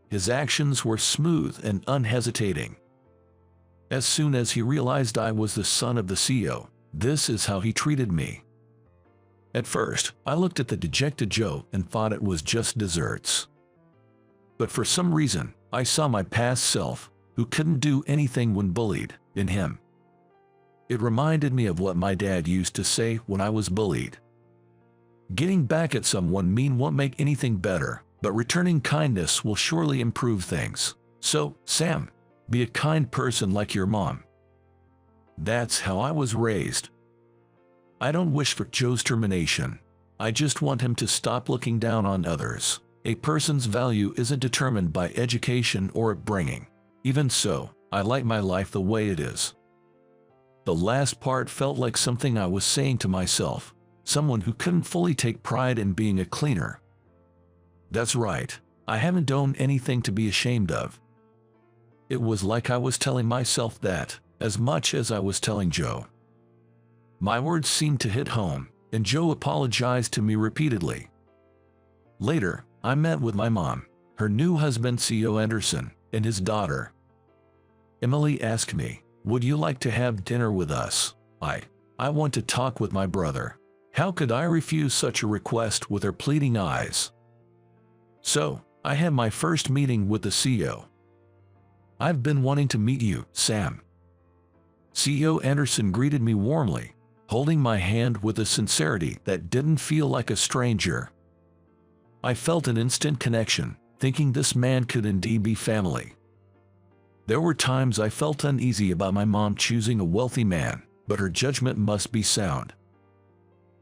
His actions were smooth and unhesitating. As soon as he realized I was the son of the CEO, this is how he treated me. At first, I looked at the dejected Joe and thought it was just desserts. But for some reason, I saw my past self, who couldn't do anything when bullied, in him. It reminded me of what my dad used to say when I was bullied. Getting back at someone mean won't make anything better, but returning kindness will surely improve things. So, Sam, be a kind person like your mom. That's how I was raised. I don't wish for Joe's termination. I just want him to stop looking down on others. A person's value isn't determined by education or upbringing. Even so, I like my life the way it is. The last part felt like something I was saying to myself, someone who couldn't fully take pride in being a cleaner. That's right, I haven't done anything to be ashamed of. It was like I was telling myself that, as much as I was telling Joe. My words seemed to hit home, and Joe apologized to me repeatedly. Later, I met with my mom, her new husband C.O. Anderson, and his daughter. Emily asked me, "Would you like to have dinner with us?" I want to talk with my brother. How could I refuse such a request with her pleading eyes? So, I had my first meeting with the CEO. "I've been wanting to meet you, Sam." CEO Anderson greeted me warmly, holding my hand with a sincerity that didn't feel like a stranger. I felt an instant connection, thinking this man could indeed be family. There were times I felt uneasy about my mom choosing a wealthy man, but her judgment must be sound.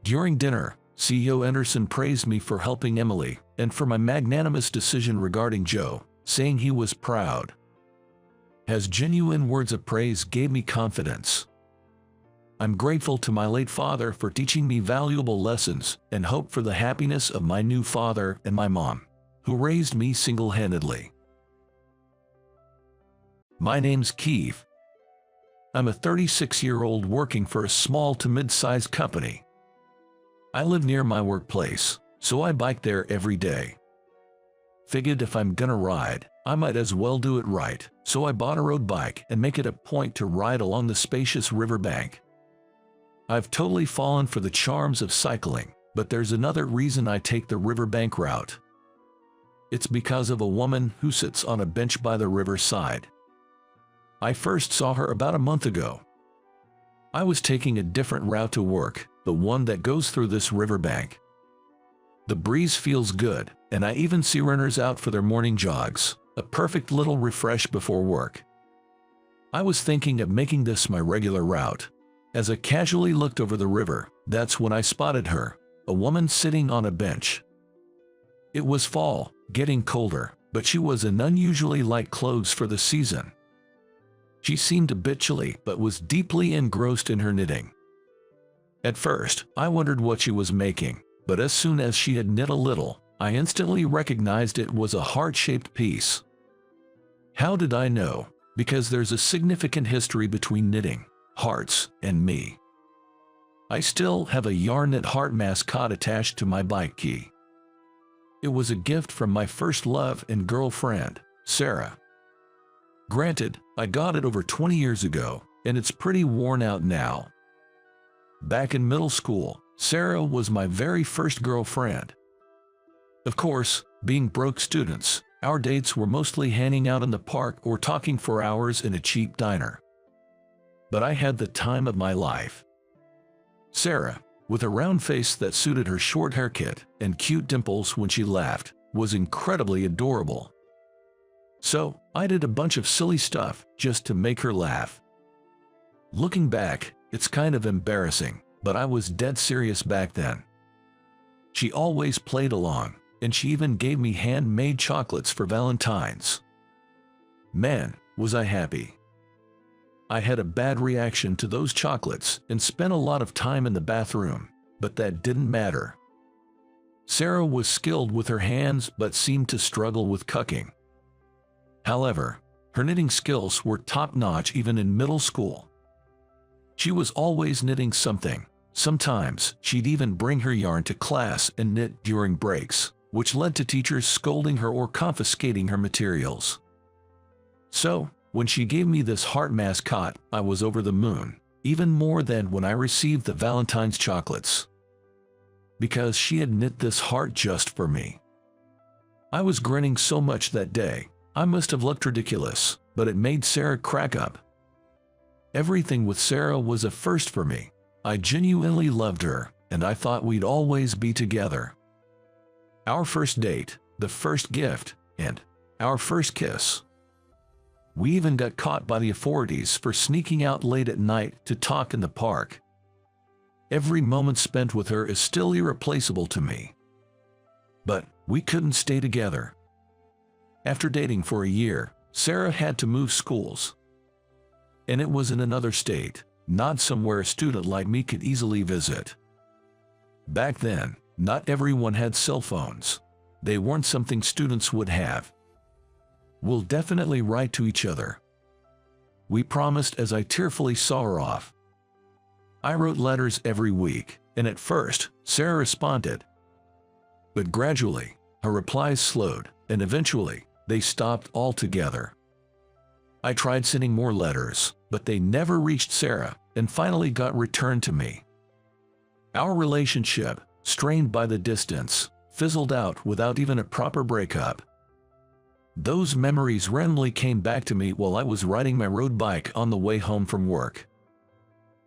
During dinner, CEO Anderson praised me for helping Emily and for my magnanimous decision regarding Joe, saying he was proud. His genuine words of praise gave me confidence. I'm grateful to my late father for teaching me valuable lessons and hope for the happiness of my new father and my mom, who raised me single-handedly. My name's Keith. I'm a 36-year-old working for a small to mid-sized company. I live near my workplace, so I bike there every day. Figured if I'm gonna ride, I might as well do it right, so I bought a road bike and make it a point to ride along the spacious riverbank. I've totally fallen for the charms of cycling, but there's another reason I take the riverbank route. It's because of a woman who sits on a bench by the riverside. I first saw her about a month ago. I was taking a different route to work, the one that goes through this riverbank. The breeze feels good, and I even see runners out for their morning jogs, a perfect little refresh before work. I was thinking of making this my regular route. As I casually looked over the river, that's when I spotted her, a woman sitting on a bench. It was fall, getting colder, but she was in unusually light clothes for the season. She seemed a bit chilly but was deeply engrossed in her knitting. At first, I wondered what she was making, but as soon as she had knit a little, I instantly recognized it was a heart-shaped piece. How did I know? Because there's a significant history between knitting, hearts, and me. I still have a yarn knit heart mascot attached to my bike key. It was a gift from my first love and girlfriend, Sarah. Granted, I got it over 20 years ago, and it's pretty worn out now. Back in middle school, Sarah was my very first girlfriend. Of course, being broke students, our dates were mostly hanging out in the park or talking for hours in a cheap diner. But I had the time of my life. Sarah, with a round face that suited her short haircut and cute dimples when she laughed, was incredibly adorable. So, I did a bunch of silly stuff just to make her laugh. Looking back, it's kind of embarrassing, but I was dead serious back then. She always played along, and she even gave me handmade chocolates for Valentine's. Man, was I happy. I had a bad reaction to those chocolates and spent a lot of time in the bathroom, but that didn't matter. Sarah was skilled with her hands but seemed to struggle with cucking. However, her knitting skills were top-notch even in middle school. She was always knitting something. Sometimes she'd even bring her yarn to class and knit during breaks, which led to teachers scolding her or confiscating her materials. So, when she gave me this heart mascot, I was over the moon, even more than when I received the Valentine's chocolates. Because she had knit this heart just for me. I was grinning so much that day, I must have looked ridiculous, but it made Sarah crack up. Everything with Sarah was a first for me. I genuinely loved her, and I thought we'd always be together. Our first date, the first gift, and our first kiss. We even got caught by the authorities for sneaking out late at night to talk in the park. Every moment spent with her is still irreplaceable to me. But we couldn't stay together. After dating for a year, Sarah had to move schools. And it was in another state, not somewhere a student like me could easily visit. Back then, not everyone had cell phones. They weren't something students would have. We'll definitely write to each other. We promised as I tearfully saw her off. I wrote letters every week, and at first, Sarah responded. But gradually, her replies slowed, and eventually, they stopped altogether. I tried sending more letters, but they never reached Sarah, and finally got returned to me. Our relationship, strained by the distance, fizzled out without even a proper breakup. Those memories randomly came back to me while I was riding my road bike on the way home from work.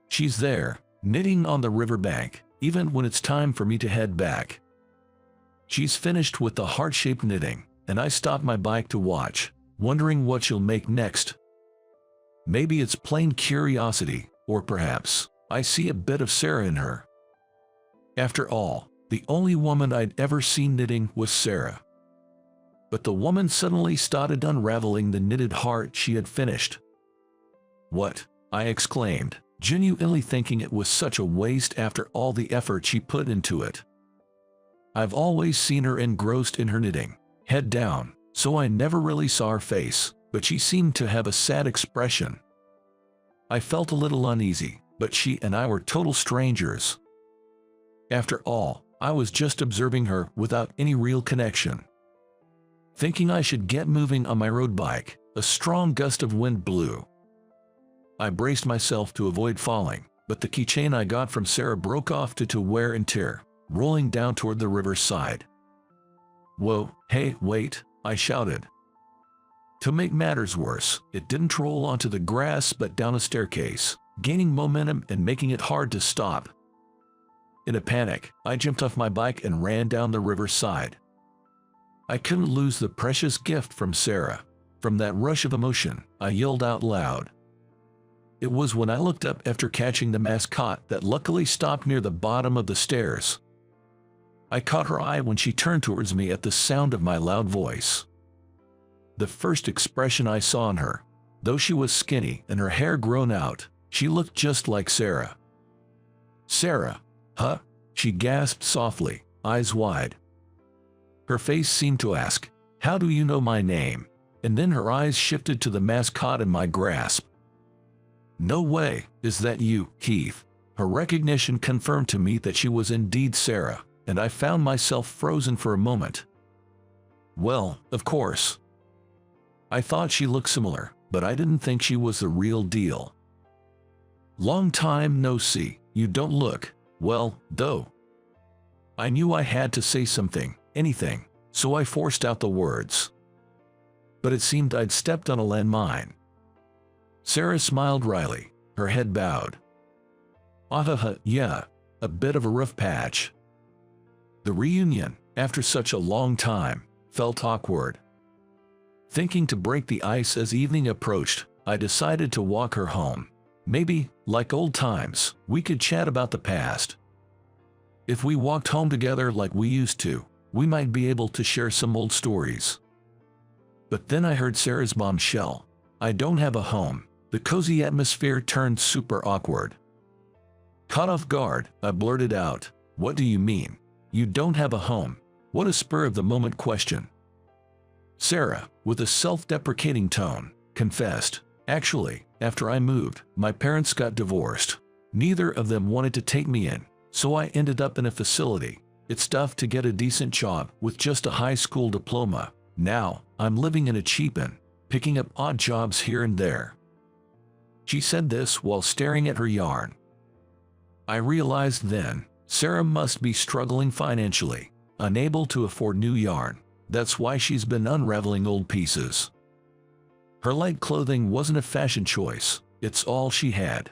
She's there, knitting on the riverbank, even when it's time for me to head back. She's finished with the heart-shaped knitting, and I stop my bike to watch, wondering what she'll make next. Maybe it's plain curiosity, or perhaps I see a bit of Sarah in her. After all, the only woman I'd ever seen knitting was Sarah. But the woman suddenly started unraveling the knitted heart she had finished. What? I exclaimed, genuinely thinking it was such a waste after all the effort she put into it. I've always seen her engrossed in her knitting, head down, so I never really saw her face, but she seemed to have a sad expression. I felt a little uneasy, but she and I were total strangers. After all, I was just observing her without any real connection. Thinking I should get moving on my road bike, a strong gust of wind blew. I braced myself to avoid falling, but the keychain I got from Sarah broke off to wear and tear, rolling down toward the river's side. "Whoa, hey, wait," I shouted. To make matters worse, it didn't roll onto the grass but down a staircase, gaining momentum and making it hard to stop. In a panic, I jumped off my bike and ran down the river's side. I couldn't lose the precious gift from Sarah. From that rush of emotion, I yelled out loud. It was when I looked up after catching the mascot that luckily stopped near the bottom of the stairs. I caught her eye when she turned towards me at the sound of my loud voice. The first expression I saw in her, though she was skinny and her hair grown out, she looked just like Sarah. "Sarah, huh?" she gasped softly, eyes wide. Her face seemed to ask, "How do you know my name?" And then her eyes shifted to the mascot in my grasp. "No way, is that you, Keith?" Her recognition confirmed to me that she was indeed Sarah, and I found myself frozen for a moment. Well, of course. I thought she looked similar, but I didn't think she was the real deal. "Long time no see, you don't look well, though." I knew I had to say something, anything, so I forced out the words. But it seemed I'd stepped on a landmine. Sarah smiled wryly, her head bowed. Yeah, a bit of a rough patch." The reunion, after such a long time, felt awkward. Thinking to break the ice as evening approached, I decided to walk her home. Maybe, like old times, we could chat about the past. If we walked home together like we used to, we might be able to share some old stories. But then I heard Sarah's bombshell. "I don't have a home." The cozy atmosphere turned super awkward. Caught off guard, I blurted out, "What do you mean? You don't have a home?" What a spur-of-the-moment question. Sarah, with a self-deprecating tone, confessed, "Actually, after I moved, my parents got divorced. Neither of them wanted to take me in, so I ended up in a facility. It's tough to get a decent job with just a high school diploma. Now, I'm living in a cheap inn, picking up odd jobs here and there." She said this while staring at her yarn. I realized then, Sarah must be struggling financially, unable to afford new yarn. That's why she's been unraveling old pieces. Her light clothing wasn't a fashion choice, it's all she had.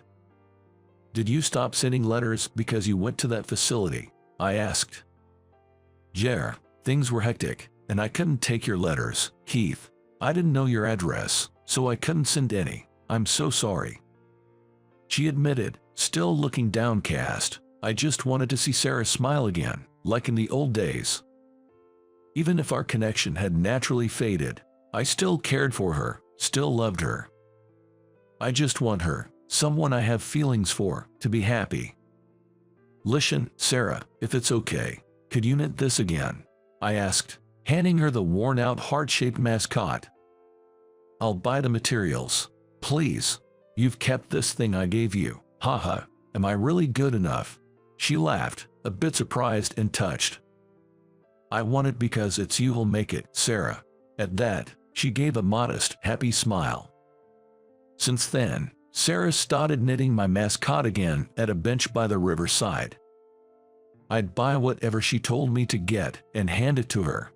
"Did you stop sending letters because you went to that facility?" I asked. "Yeah, things were hectic, and I couldn't take your letters, Keith. I didn't know your address, so I couldn't send any. I'm so sorry." She admitted, still looking downcast, "I just wanted to see Sarah smile again, like in the old days. Even if our connection had naturally faded, I still cared for her, still loved her. I just want her, someone I have feelings for, to be happy." "Listen, Sarah, if it's okay, could you knit this again?" I asked, handing her the worn-out heart-shaped mascot. "I'll buy the materials. Please. You've kept this thing I gave you. Haha, am I really good enough?" She laughed, a bit surprised and touched. "I want it because it's you who'll make it, Sarah." At that, she gave a modest, happy smile. Since then, Sarah started knitting my mascot again at a bench by the riverside. I'd buy whatever she told me to get and hand it to her.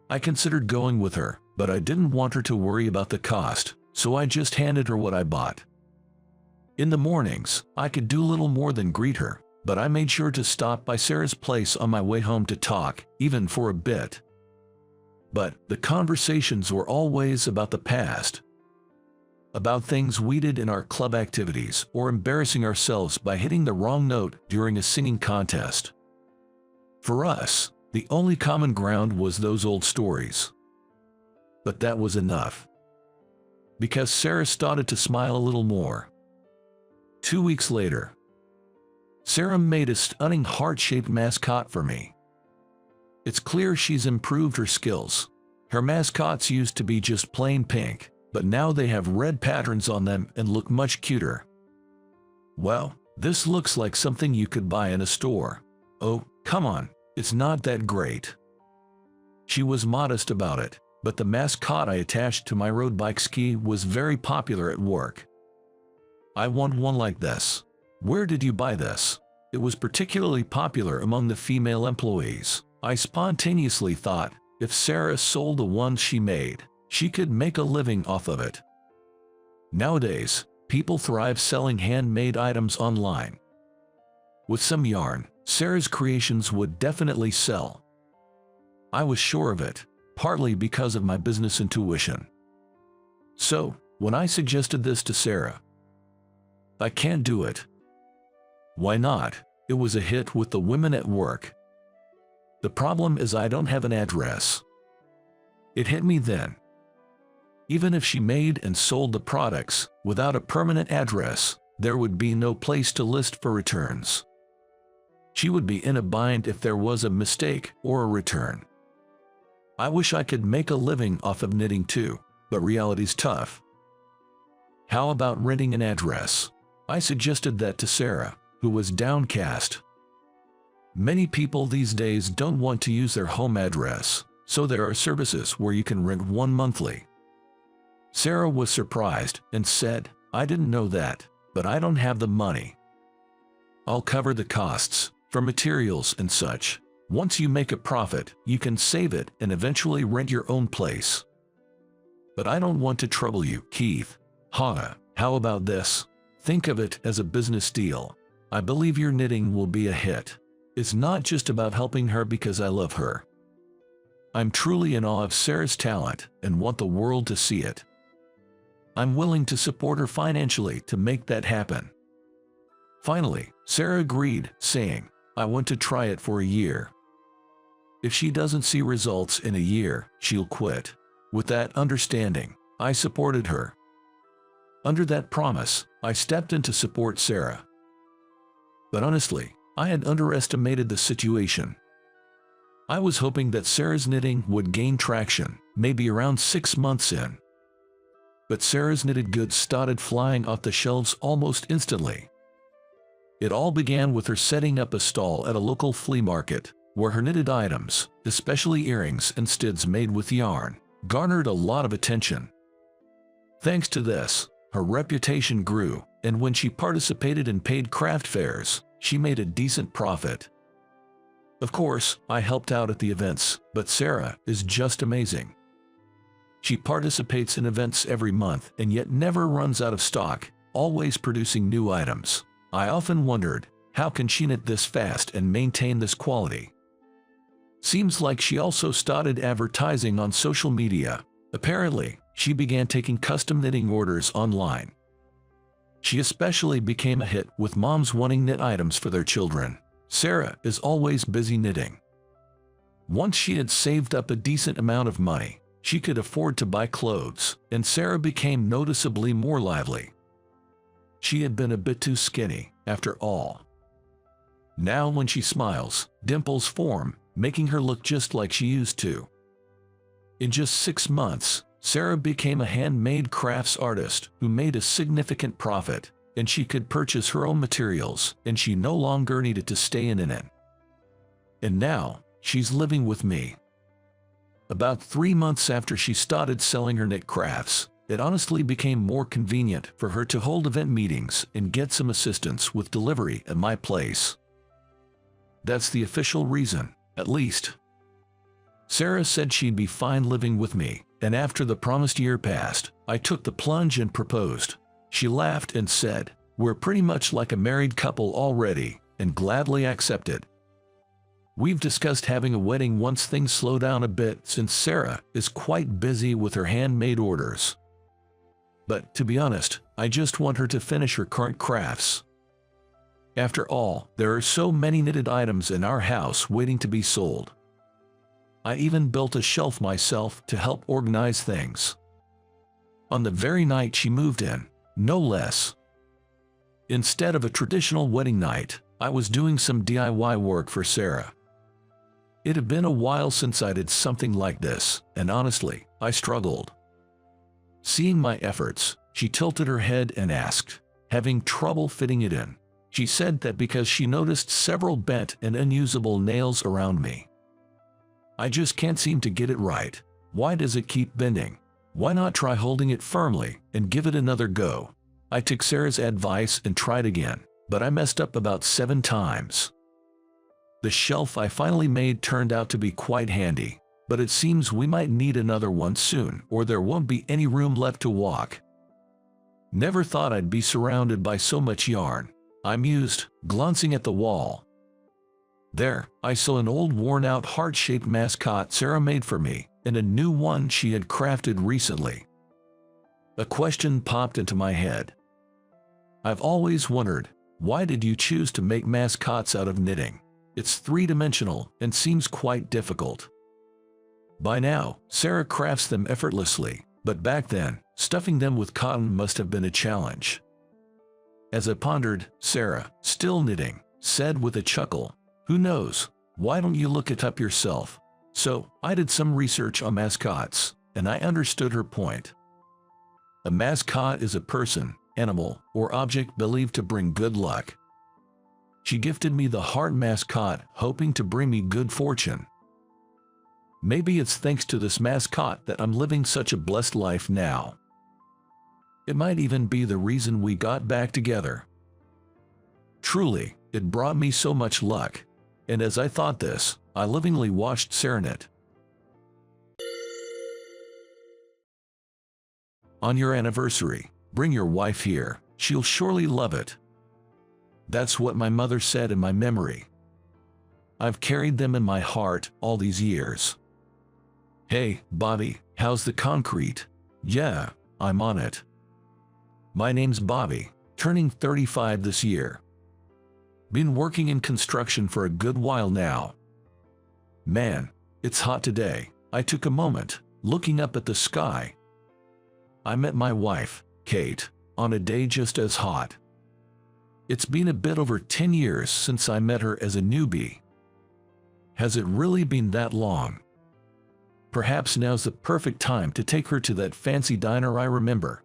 I considered going with her, but I didn't want her to worry about the cost, so I just handed her what I bought. In the mornings, I could do little more than greet her, but I made sure to stop by Sarah's place on my way home to talk, even for a bit. But the conversations were always about the past. About things we did in our club activities or embarrassing ourselves by hitting the wrong note during a singing contest. For us, the only common ground was those old stories. But that was enough. Because Sarah started to smile a little more. 2 weeks later, Sarah made a stunning heart-shaped mascot for me. It's clear she's improved her skills. Her mascots used to be just plain pink, but now they have red patterns on them and look much cuter. "Well, this looks like something you could buy in a store." "Oh, come on, it's not that great." She was modest about it, but the mascot I attached to my road bike ski was very popular at work. I want one like this. Where did you buy this? It was particularly popular among the female employees. I spontaneously thought, if Sarah sold the one she made, she could make a living off of it. Nowadays, people thrive selling handmade items online. With some yarn, Sarah's creations would definitely sell. I was sure of it, partly because of my business intuition. So, when I suggested this to Sarah, I can't do it. Why not? It was a hit with the women at work. The problem is I don't have an address. It hit me then. Even if she made and sold the products without a permanent address, there would be no place to list for returns. She would be in a bind if there was a mistake or a return. I wish I could make a living off of knitting too, but reality's tough. How about renting an address? I suggested that to Sarah, who was downcast. Many people these days don't want to use their home address, so there are services where you can rent one monthly. Sarah was surprised and said, I didn't know that, but I don't have the money. I'll cover the costs for materials and such. Once you make a profit, you can save it and eventually rent your own place. But I don't want to trouble you, Keith. How about this? Think of it as a business deal. I believe your knitting will be a hit. It's not just about helping her because I love her. I'm truly in awe of Sarah's talent and want the world to see it. I'm willing to support her financially to make that happen. Finally, Sarah agreed, saying, I want to try it for a year. If she doesn't see results in a year, she'll quit. With that understanding, I supported her. Under that promise, I stepped in to support Sarah. But honestly, I had underestimated the situation. I was hoping that Sarah's knitting would gain traction, maybe around 6 months in. But Sarah's knitted goods started flying off the shelves almost instantly. It all began with her setting up a stall at a local flea market, where her knitted items, especially earrings and stids made with yarn, garnered a lot of attention. Thanks to this, her reputation grew, and when she participated in paid craft fairs, she made a decent profit. Of course, I helped out at the events, but Sarah is just amazing. She participates in events every month and yet never runs out of stock, always producing new items. I often wondered, how can she knit this fast and maintain this quality? Seems like she also started advertising on social media. Apparently, she began taking custom knitting orders online. She especially became a hit with moms wanting knit items for their children. Sarah is always busy knitting. Once she had saved up a decent amount of money, she could afford to buy clothes, and Sarah became noticeably more lively. She had been a bit too skinny, after all. Now when she smiles, dimples form, making her look just like she used to. In just 6 months, Sarah became a handmade crafts artist who made a significant profit, and she could purchase her own materials, and she no longer needed to stay in it. And now, she's living with me. About 3 months after she started selling her knit crafts, it honestly became more convenient for her to hold event meetings and get some assistance with delivery at my place. That's the official reason, at least. Sarah said she'd be fine living with me, and after the promised year passed, I took the plunge and proposed. She laughed and said, "We're pretty much like a married couple already," and gladly accepted. We've discussed having a wedding once things slow down a bit since Sarah is quite busy with her handmade orders. But to be honest, I just want her to finish her current crafts. After all, there are so many knitted items in our house waiting to be sold. I even built a shelf myself to help organize things. On the very night she moved in, no less. Instead of a traditional wedding night, I was doing some DIY work for Sarah. It had been a while since I did something like this, and honestly, I struggled. Seeing my efforts, she tilted her head and asked, having trouble fitting it in. She said that because she noticed several bent and unusable nails around me. I just can't seem to get it right. Why does it keep bending? Why not try holding it firmly and give it another go? I took Sarah's advice and tried again, but I messed up about 7 times. The shelf I finally made turned out to be quite handy, but it seems we might need another one soon or there won't be any room left to walk. Never thought I'd be surrounded by so much yarn, I mused, glancing at the wall. There, I saw an old worn-out heart-shaped mascot Sarah made for me, and a new one she had crafted recently. A question popped into my head. I've always wondered, why did you choose to make mascots out of knitting? It's 3-dimensional and seems quite difficult. By now, Sarah crafts them effortlessly, but back then, stuffing them with cotton must have been a challenge. As I pondered, Sarah, still knitting, said with a chuckle, "Who knows? Why don't you look it up yourself?" So, I did some research on mascots, and I understood her point. A mascot is a person, animal, or object believed to bring good luck. She gifted me the heart mascot, hoping to bring me good fortune. Maybe it's thanks to this mascot that I'm living such a blessed life now. It might even be the reason we got back together. Truly, it brought me so much luck. And as I thought this, I lovingly watched Sarah knit. On your anniversary, bring your wife here, she'll surely love it. That's what my mother said in my memory. I've carried them in my heart all these years. Hey, Bobby, how's the concrete? Yeah, I'm on it. My name's Bobby, turning 35 this year. Been working in construction for a good while now. Man, it's hot today. I took a moment, looking up at the sky. I met my wife, Kate, on a day just as hot. It's been a bit over 10 years since I met her as a newbie. Has it really been that long? Perhaps now's the perfect time to take her to that fancy diner I remember.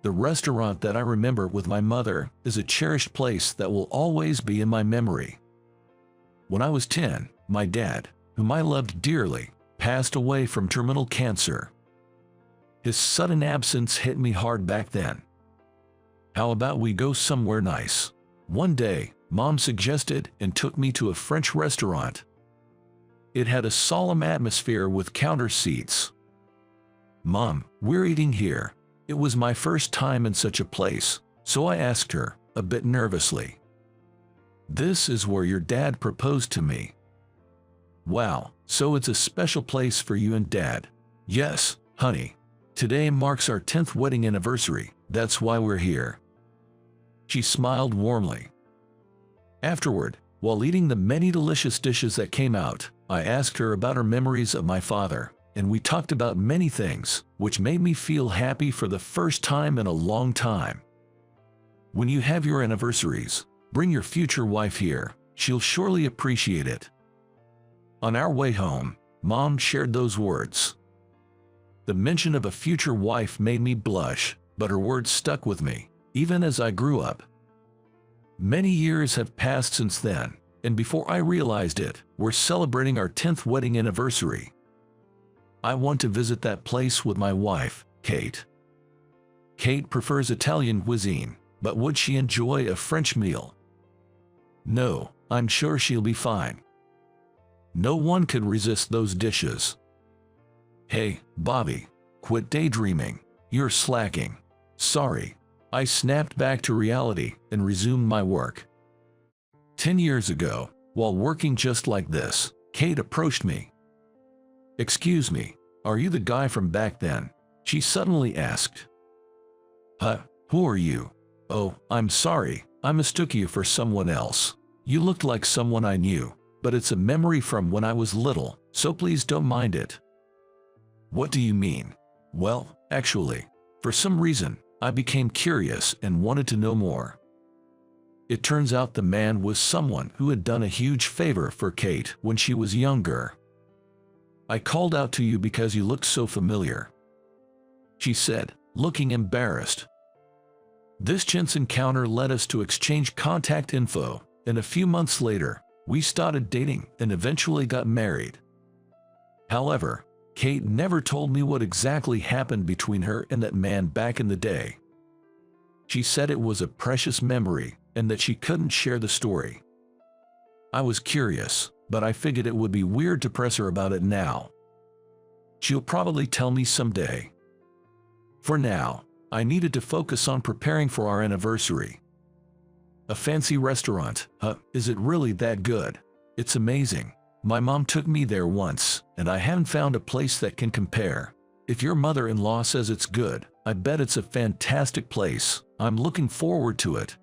The restaurant that I remember with my mother is a cherished place that will always be in my memory. When I was 10, my dad, whom I loved dearly, passed away from terminal cancer. His sudden absence hit me hard back then. How about we go somewhere nice? One day, Mom suggested and took me to a French restaurant. It had a solemn atmosphere with counter seats. "Mom, we're eating here." It was my first time in such a place, so I asked her, a bit nervously, "This is where your dad proposed to me." "Wow, so it's a special place for you and Dad." "Yes, honey. Today marks our 10th wedding anniversary, that's why we're here." She smiled warmly. Afterward, while eating the many delicious dishes that came out, I asked her about her memories of my father, and we talked about many things, which made me feel happy for the first time in a long time. When you have your anniversaries, bring your future wife here, she'll surely appreciate it. On our way home, Mom shared those words. The mention of a future wife made me blush, but her words stuck with me, even as I grew up. Many years have passed since then, and before I realized it, we're celebrating our 10th wedding anniversary. I want to visit that place with my wife, Kate. Kate prefers Italian cuisine, but would she enjoy a French meal? No, I'm sure she'll be fine. No one could resist those dishes. Hey, Bobby, quit daydreaming. You're slacking. Sorry. I snapped back to reality and resumed my work. 10 years ago, while working just like this, Kate approached me. "Excuse me, are you the guy from back then?" she suddenly asked. Who are you?" "Oh, I'm sorry, I mistook you for someone else. You looked like someone I knew, but it's a memory from when I was little, so please don't mind it." "What do you mean?" "Well, actually, for some reason, I became curious and wanted to know more. It turns out the man was someone who had done a huge favor for Kate when she was younger. I called out to you because you looked so familiar," she said, looking embarrassed. This chance encounter led us to exchange contact info, and a few months later, we started dating and eventually got married. However, Kate never told me what exactly happened between her and that man back in the day. She said it was a precious memory and that she couldn't share the story. I was curious, but I figured it would be weird to press her about it now. She'll probably tell me someday. For now, I needed to focus on preparing for our anniversary. A fancy restaurant, is it really that good? It's amazing. My mom took me there once, and I haven't found a place that can compare. If your mother-in-law says it's good, I bet it's a fantastic place. I'm looking forward to it.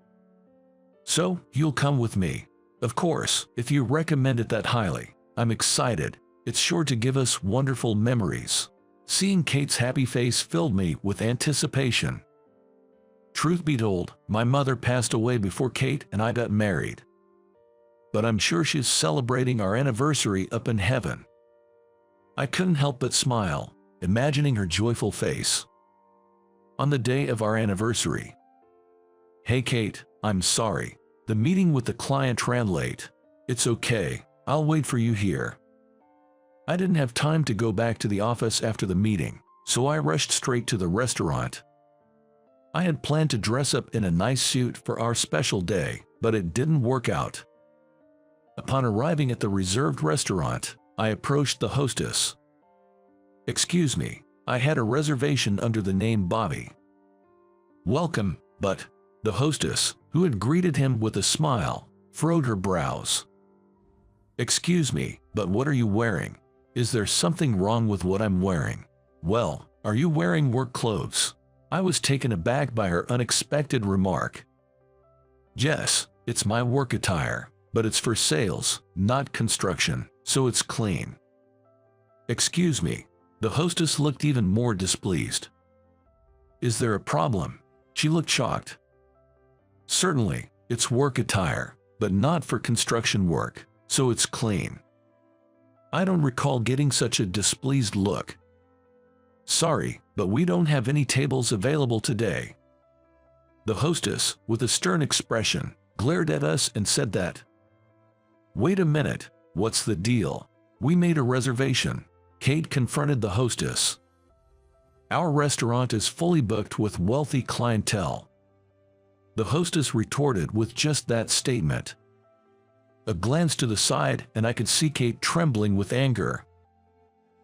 So, you'll come with me. Of course, if you recommend it that highly. I'm excited. It's sure to give us wonderful memories. Seeing Kate's happy face filled me with anticipation. Truth be told, my mother passed away before Kate and I got married. But I'm sure she's celebrating our anniversary up in heaven. I couldn't help but smile, imagining her joyful face. On the day of our anniversary. Hey Kate, I'm sorry. The meeting with the client ran late. It's okay, I'll wait for you here. I didn't have time to go back to the office after the meeting, so I rushed straight to the restaurant. I had planned to dress up in a nice suit for our special day, but it didn't work out. Upon arriving at the reserved restaurant, I approached the hostess. Excuse me, I had a reservation under the name Bobby. Welcome, but the hostess, who had greeted him with a smile, furrowed her brows. Excuse me, but what are you wearing? Is there something wrong with what I'm wearing? Well, are you wearing work clothes? I was taken aback by her unexpected remark. Yes, it's my work attire, but it's for sales, not construction, so it's clean. Excuse me, the hostess looked even more displeased. Is there a problem? She looked shocked. Certainly, it's work attire, but not for construction work, so it's clean. I don't recall getting such a displeased look. Sorry, but we don't have any tables available today. The hostess, with a stern expression, glared at us and said that. Wait a minute, what's the deal? We made a reservation. Kate confronted the hostess. Our restaurant is fully booked with wealthy clientele. The hostess retorted with just that statement. A glance to the side and I could see Kate trembling with anger.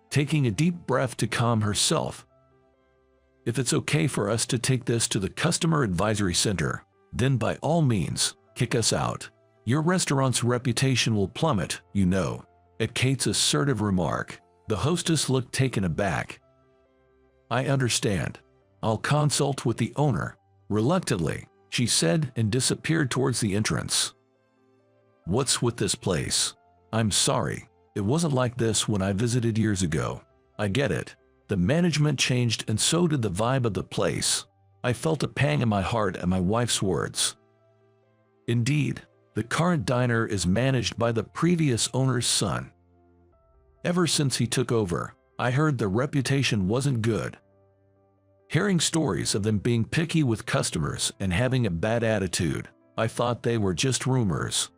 Taking a deep breath to calm herself. If it's okay for us to take this to the Customer Advisory Center, then by all means, kick us out. Your restaurant's reputation will plummet, you know. At Kate's assertive remark, the hostess looked taken aback. I understand. I'll consult with the owner. Reluctantly, she said and disappeared towards the entrance. What's with this place? I'm sorry. It wasn't like this when I visited years ago. I get it. The management changed and so did the vibe of the place. I felt a pang in my heart at my wife's words. Indeed, the current diner is managed by the previous owner's son. Ever since he took over, I heard the reputation wasn't good. Hearing stories of them being picky with customers and having a bad attitude, I thought they were just rumors.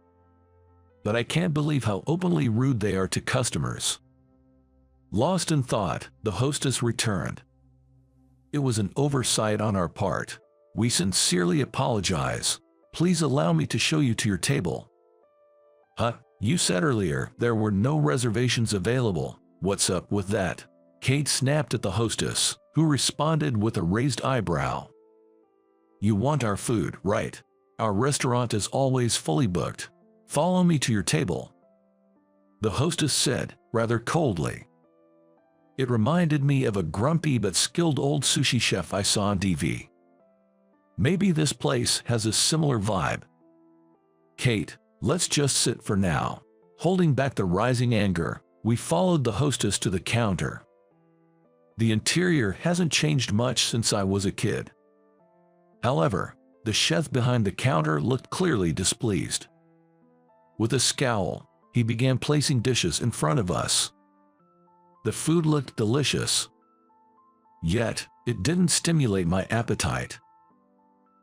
But I can't believe how openly rude they are to customers. Lost in thought, the hostess returned. It was an oversight on our part. We sincerely apologize. Please allow me to show you to your table. Huh? You said earlier there were no reservations available. What's up with that? Kate snapped at the hostess, who responded with a raised eyebrow. You want our food, right? Our restaurant is always fully booked. Follow me to your table. The hostess said, rather coldly. It reminded me of a grumpy but skilled old sushi chef I saw on TV. Maybe this place has a similar vibe. Kate, let's just sit for now. Holding back the rising anger, we followed the hostess to the counter. The interior hasn't changed much since I was a kid. However, the chef behind the counter looked clearly displeased. With a scowl, he began placing dishes in front of us. The food looked delicious. Yet, it didn't stimulate my appetite.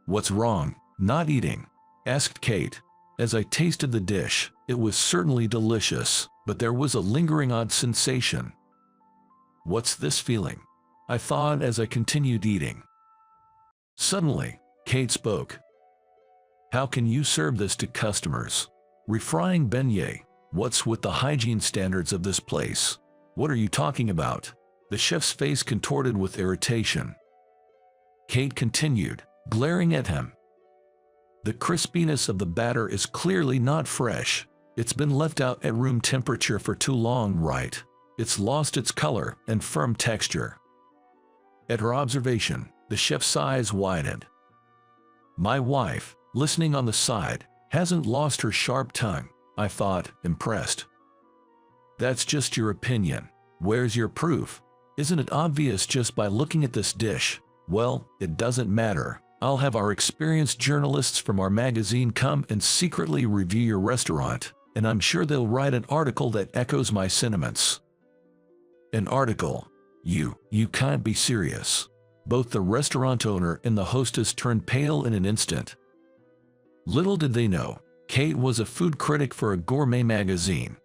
What's wrong? Not eating? Asked Kate. As I tasted the dish, it was certainly delicious, but there was a lingering odd sensation. What's this feeling? I thought as I continued eating. Suddenly, Kate spoke. How can you serve this to customers? Refrying beignet. What's with the hygiene standards of this place? What are you talking about? The chef's face contorted with irritation. Kate continued, glaring at him. The crispiness of the batter is clearly not fresh. It's been left out at room temperature for too long, right? It's lost its color and firm texture. At her observation, the chef's eyes widened. My wife, listening on the side, hasn't lost her sharp tongue, I thought, impressed. That's just your opinion. Where's your proof? Isn't it obvious just by looking at this dish? Well, it doesn't matter. I'll have our experienced journalists from our magazine come and secretly review your restaurant, and I'm sure they'll write an article that echoes my sentiments. An article? You can't be serious. Both the restaurant owner and the hostess turned pale in an instant. Little did they know, Kate was a food critic for a gourmet magazine.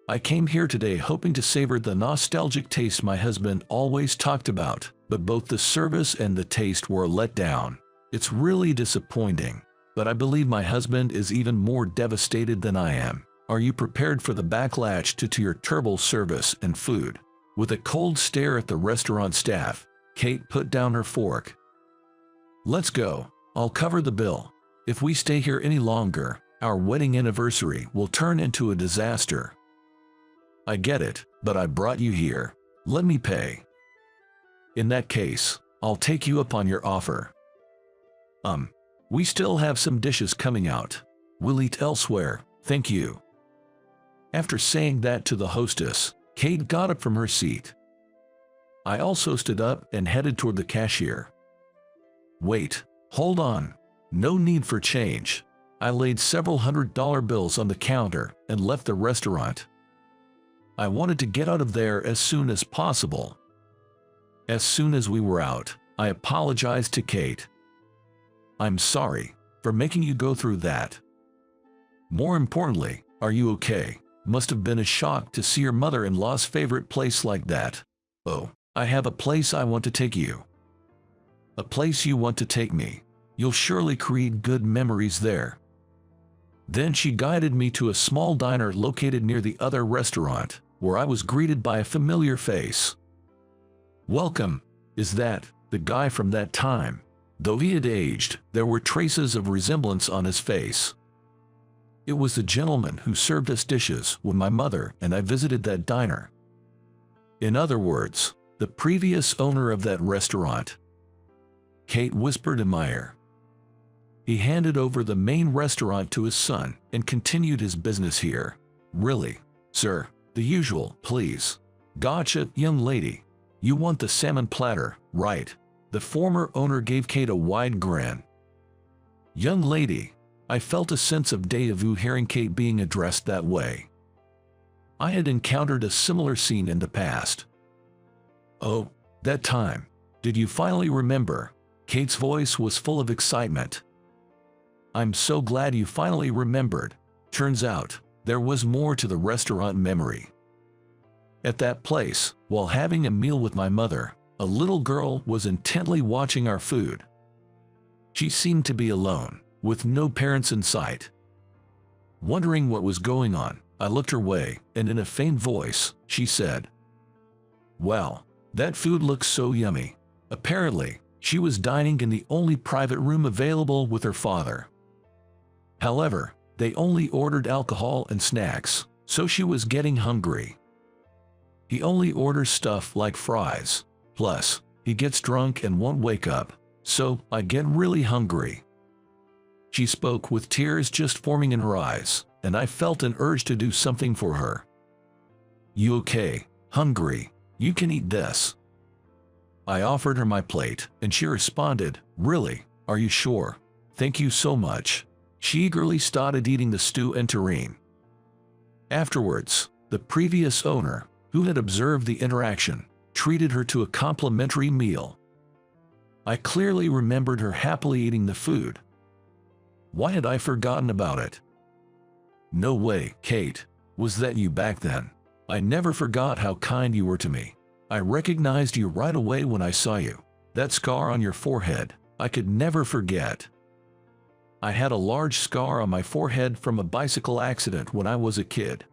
I came here today hoping to savor the nostalgic taste my husband always talked about, but both the service and the taste were let down. It's really disappointing, but I believe my husband is even more devastated than I am. Are you prepared for the backlash to your terrible service and food? With a cold stare at the restaurant staff, Kate put down her fork. Let's go. I'll cover the bill. If we stay here any longer, our wedding anniversary will turn into a disaster. I get it, but I brought you here. Let me pay. In that case, I'll take you up on your offer. We still have some dishes coming out. We'll eat elsewhere, thank you. After saying that to the hostess, Kate got up from her seat. I also stood up and headed toward the cashier. Wait, hold on. No need for change. I laid several $100 bills on the counter and left the restaurant. I wanted to get out of there as soon as possible. As soon as we were out, I apologized to Kate. I'm sorry for making you go through that. More importantly, are you okay? Must have been a shock to see your mother-in-law's favorite place like that. Oh, I have a place I want to take you. A place you want to take me. You'll surely create good memories there. Then she guided me to a small diner located near the other restaurant, where I was greeted by a familiar face. Welcome. Is that the guy from that time? Though he had aged, there were traces of resemblance on his face. It was the gentleman who served us dishes when my mother and I visited that diner. In other words, the previous owner of that restaurant. Kate whispered in my ear. He handed over the main restaurant to his son and continued his business here. Really, sir, the usual, please. Gotcha, young lady. You want the salmon platter, right? The former owner gave Kate a wide grin. Young lady, I felt a sense of déjà vu hearing Kate being addressed that way. I had encountered a similar scene in the past. Oh, that time. Did you finally remember? Kate's voice was full of excitement. I'm so glad you finally remembered. Turns out, there was more to the restaurant memory. At that place, while having a meal with my mother, a little girl was intently watching our food. She seemed to be alone, with no parents in sight. Wondering what was going on, I looked her way, and in a faint voice, she said, "Wow, that food looks so yummy." Apparently, she was dining in the only private room available with her father. However, they only ordered alcohol and snacks, so she was getting hungry. He only orders stuff like fries. Plus, he gets drunk and won't wake up, so I get really hungry. She spoke with tears just forming in her eyes, and I felt an urge to do something for her. You okay? Hungry? You can eat this. I offered her my plate, and she responded, "Really? Are you sure? Thank you so much." She eagerly started eating the stew and terrine. Afterwards, the previous owner, who had observed the interaction, treated her to a complimentary meal. I clearly remembered her happily eating the food. Why had I forgotten about it? No way, Kate. Was that you back then? I never forgot how kind you were to me. I recognized you right away when I saw you. That scar on your forehead, I could never forget. I had a large scar on my forehead from a bicycle accident when I was a kid.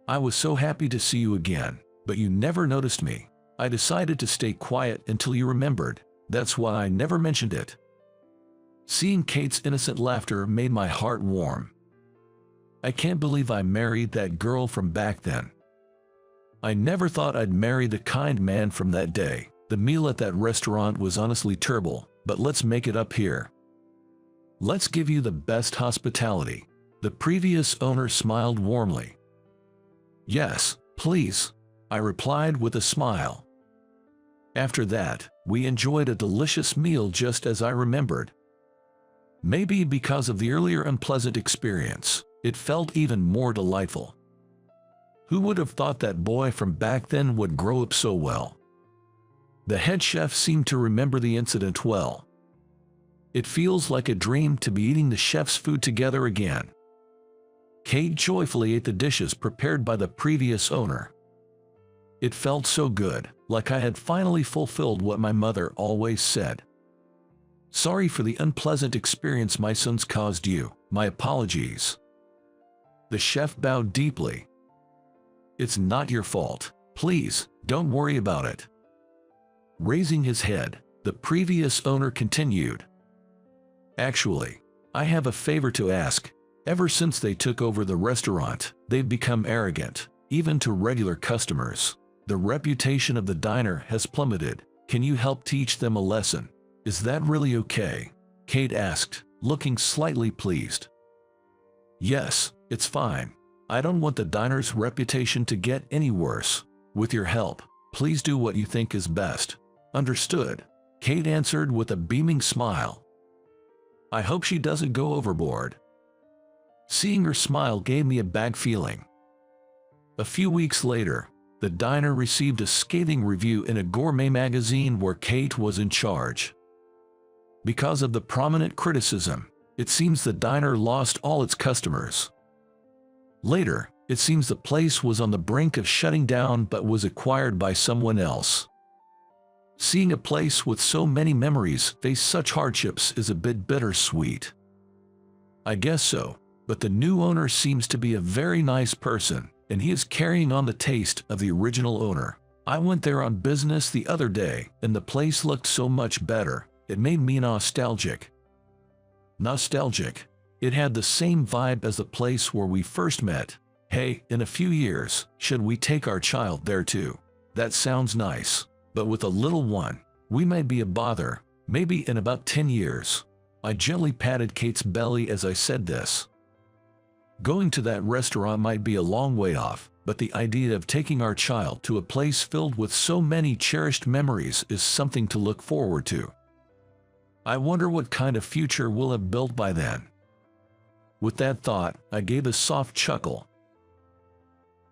I was so happy to see you again, but you never noticed me. I decided to stay quiet until you remembered. That's why I never mentioned it." Seeing Kate's innocent laughter made my heart warm. I can't believe I married that girl from back then. I never thought I'd marry the kind man from that day. The meal at that restaurant was honestly terrible, but let's make it up here. Let's give you the best hospitality. The previous owner smiled warmly. "Yes, please," I replied with a smile. After that, we enjoyed a delicious meal just as I remembered. Maybe because of the earlier unpleasant experience, it felt even more delightful. Who would have thought that boy from back then would grow up so well? The head chef seemed to remember the incident well. It feels like a dream to be eating the chef's food together again. Kate joyfully ate the dishes prepared by the previous owner. It felt so good, like I had finally fulfilled what my mother always said. "Sorry for the unpleasant experience my sons caused you. My apologies." The chef bowed deeply. "It's not your fault. Please, don't worry about it." Raising his head, the previous owner continued. "Actually, I have a favor to ask. Ever since they took over the restaurant, they've become arrogant, even to regular customers. The reputation of the diner has plummeted. Can you help teach them a lesson?" "Is that really okay?" Kate asked, looking slightly pleased. "Yes, it's fine. I don't want the diner's reputation to get any worse. With your help, please do what you think is best." "Understood," Kate answered with a beaming smile. "I hope she doesn't go overboard." Seeing her smile gave me a bad feeling. A few weeks later, the diner received a scathing review in a gourmet magazine where Kate was in charge. Because of the prominent criticism, it seems the diner lost all its customers. Later, it seems the place was on the brink of shutting down but was acquired by someone else. Seeing a place with so many memories face such hardships is a bit bittersweet. I guess so, but the new owner seems to be a very nice person, and he is carrying on the taste of the original owner. I went there on business the other day, and the place looked so much better. It made me nostalgic. Nostalgic. It had the same vibe as the place where we first met. "Hey, in a few years, should we take our child there too?" "That sounds nice. But with a little one, we might be a bother. Maybe in about 10 years. I gently patted Kate's belly as I said this. Going to that restaurant might be a long way off, but the idea of taking our child to a place filled with so many cherished memories is something to look forward to. I wonder what kind of future we'll have built by then. With that thought, I gave a soft chuckle.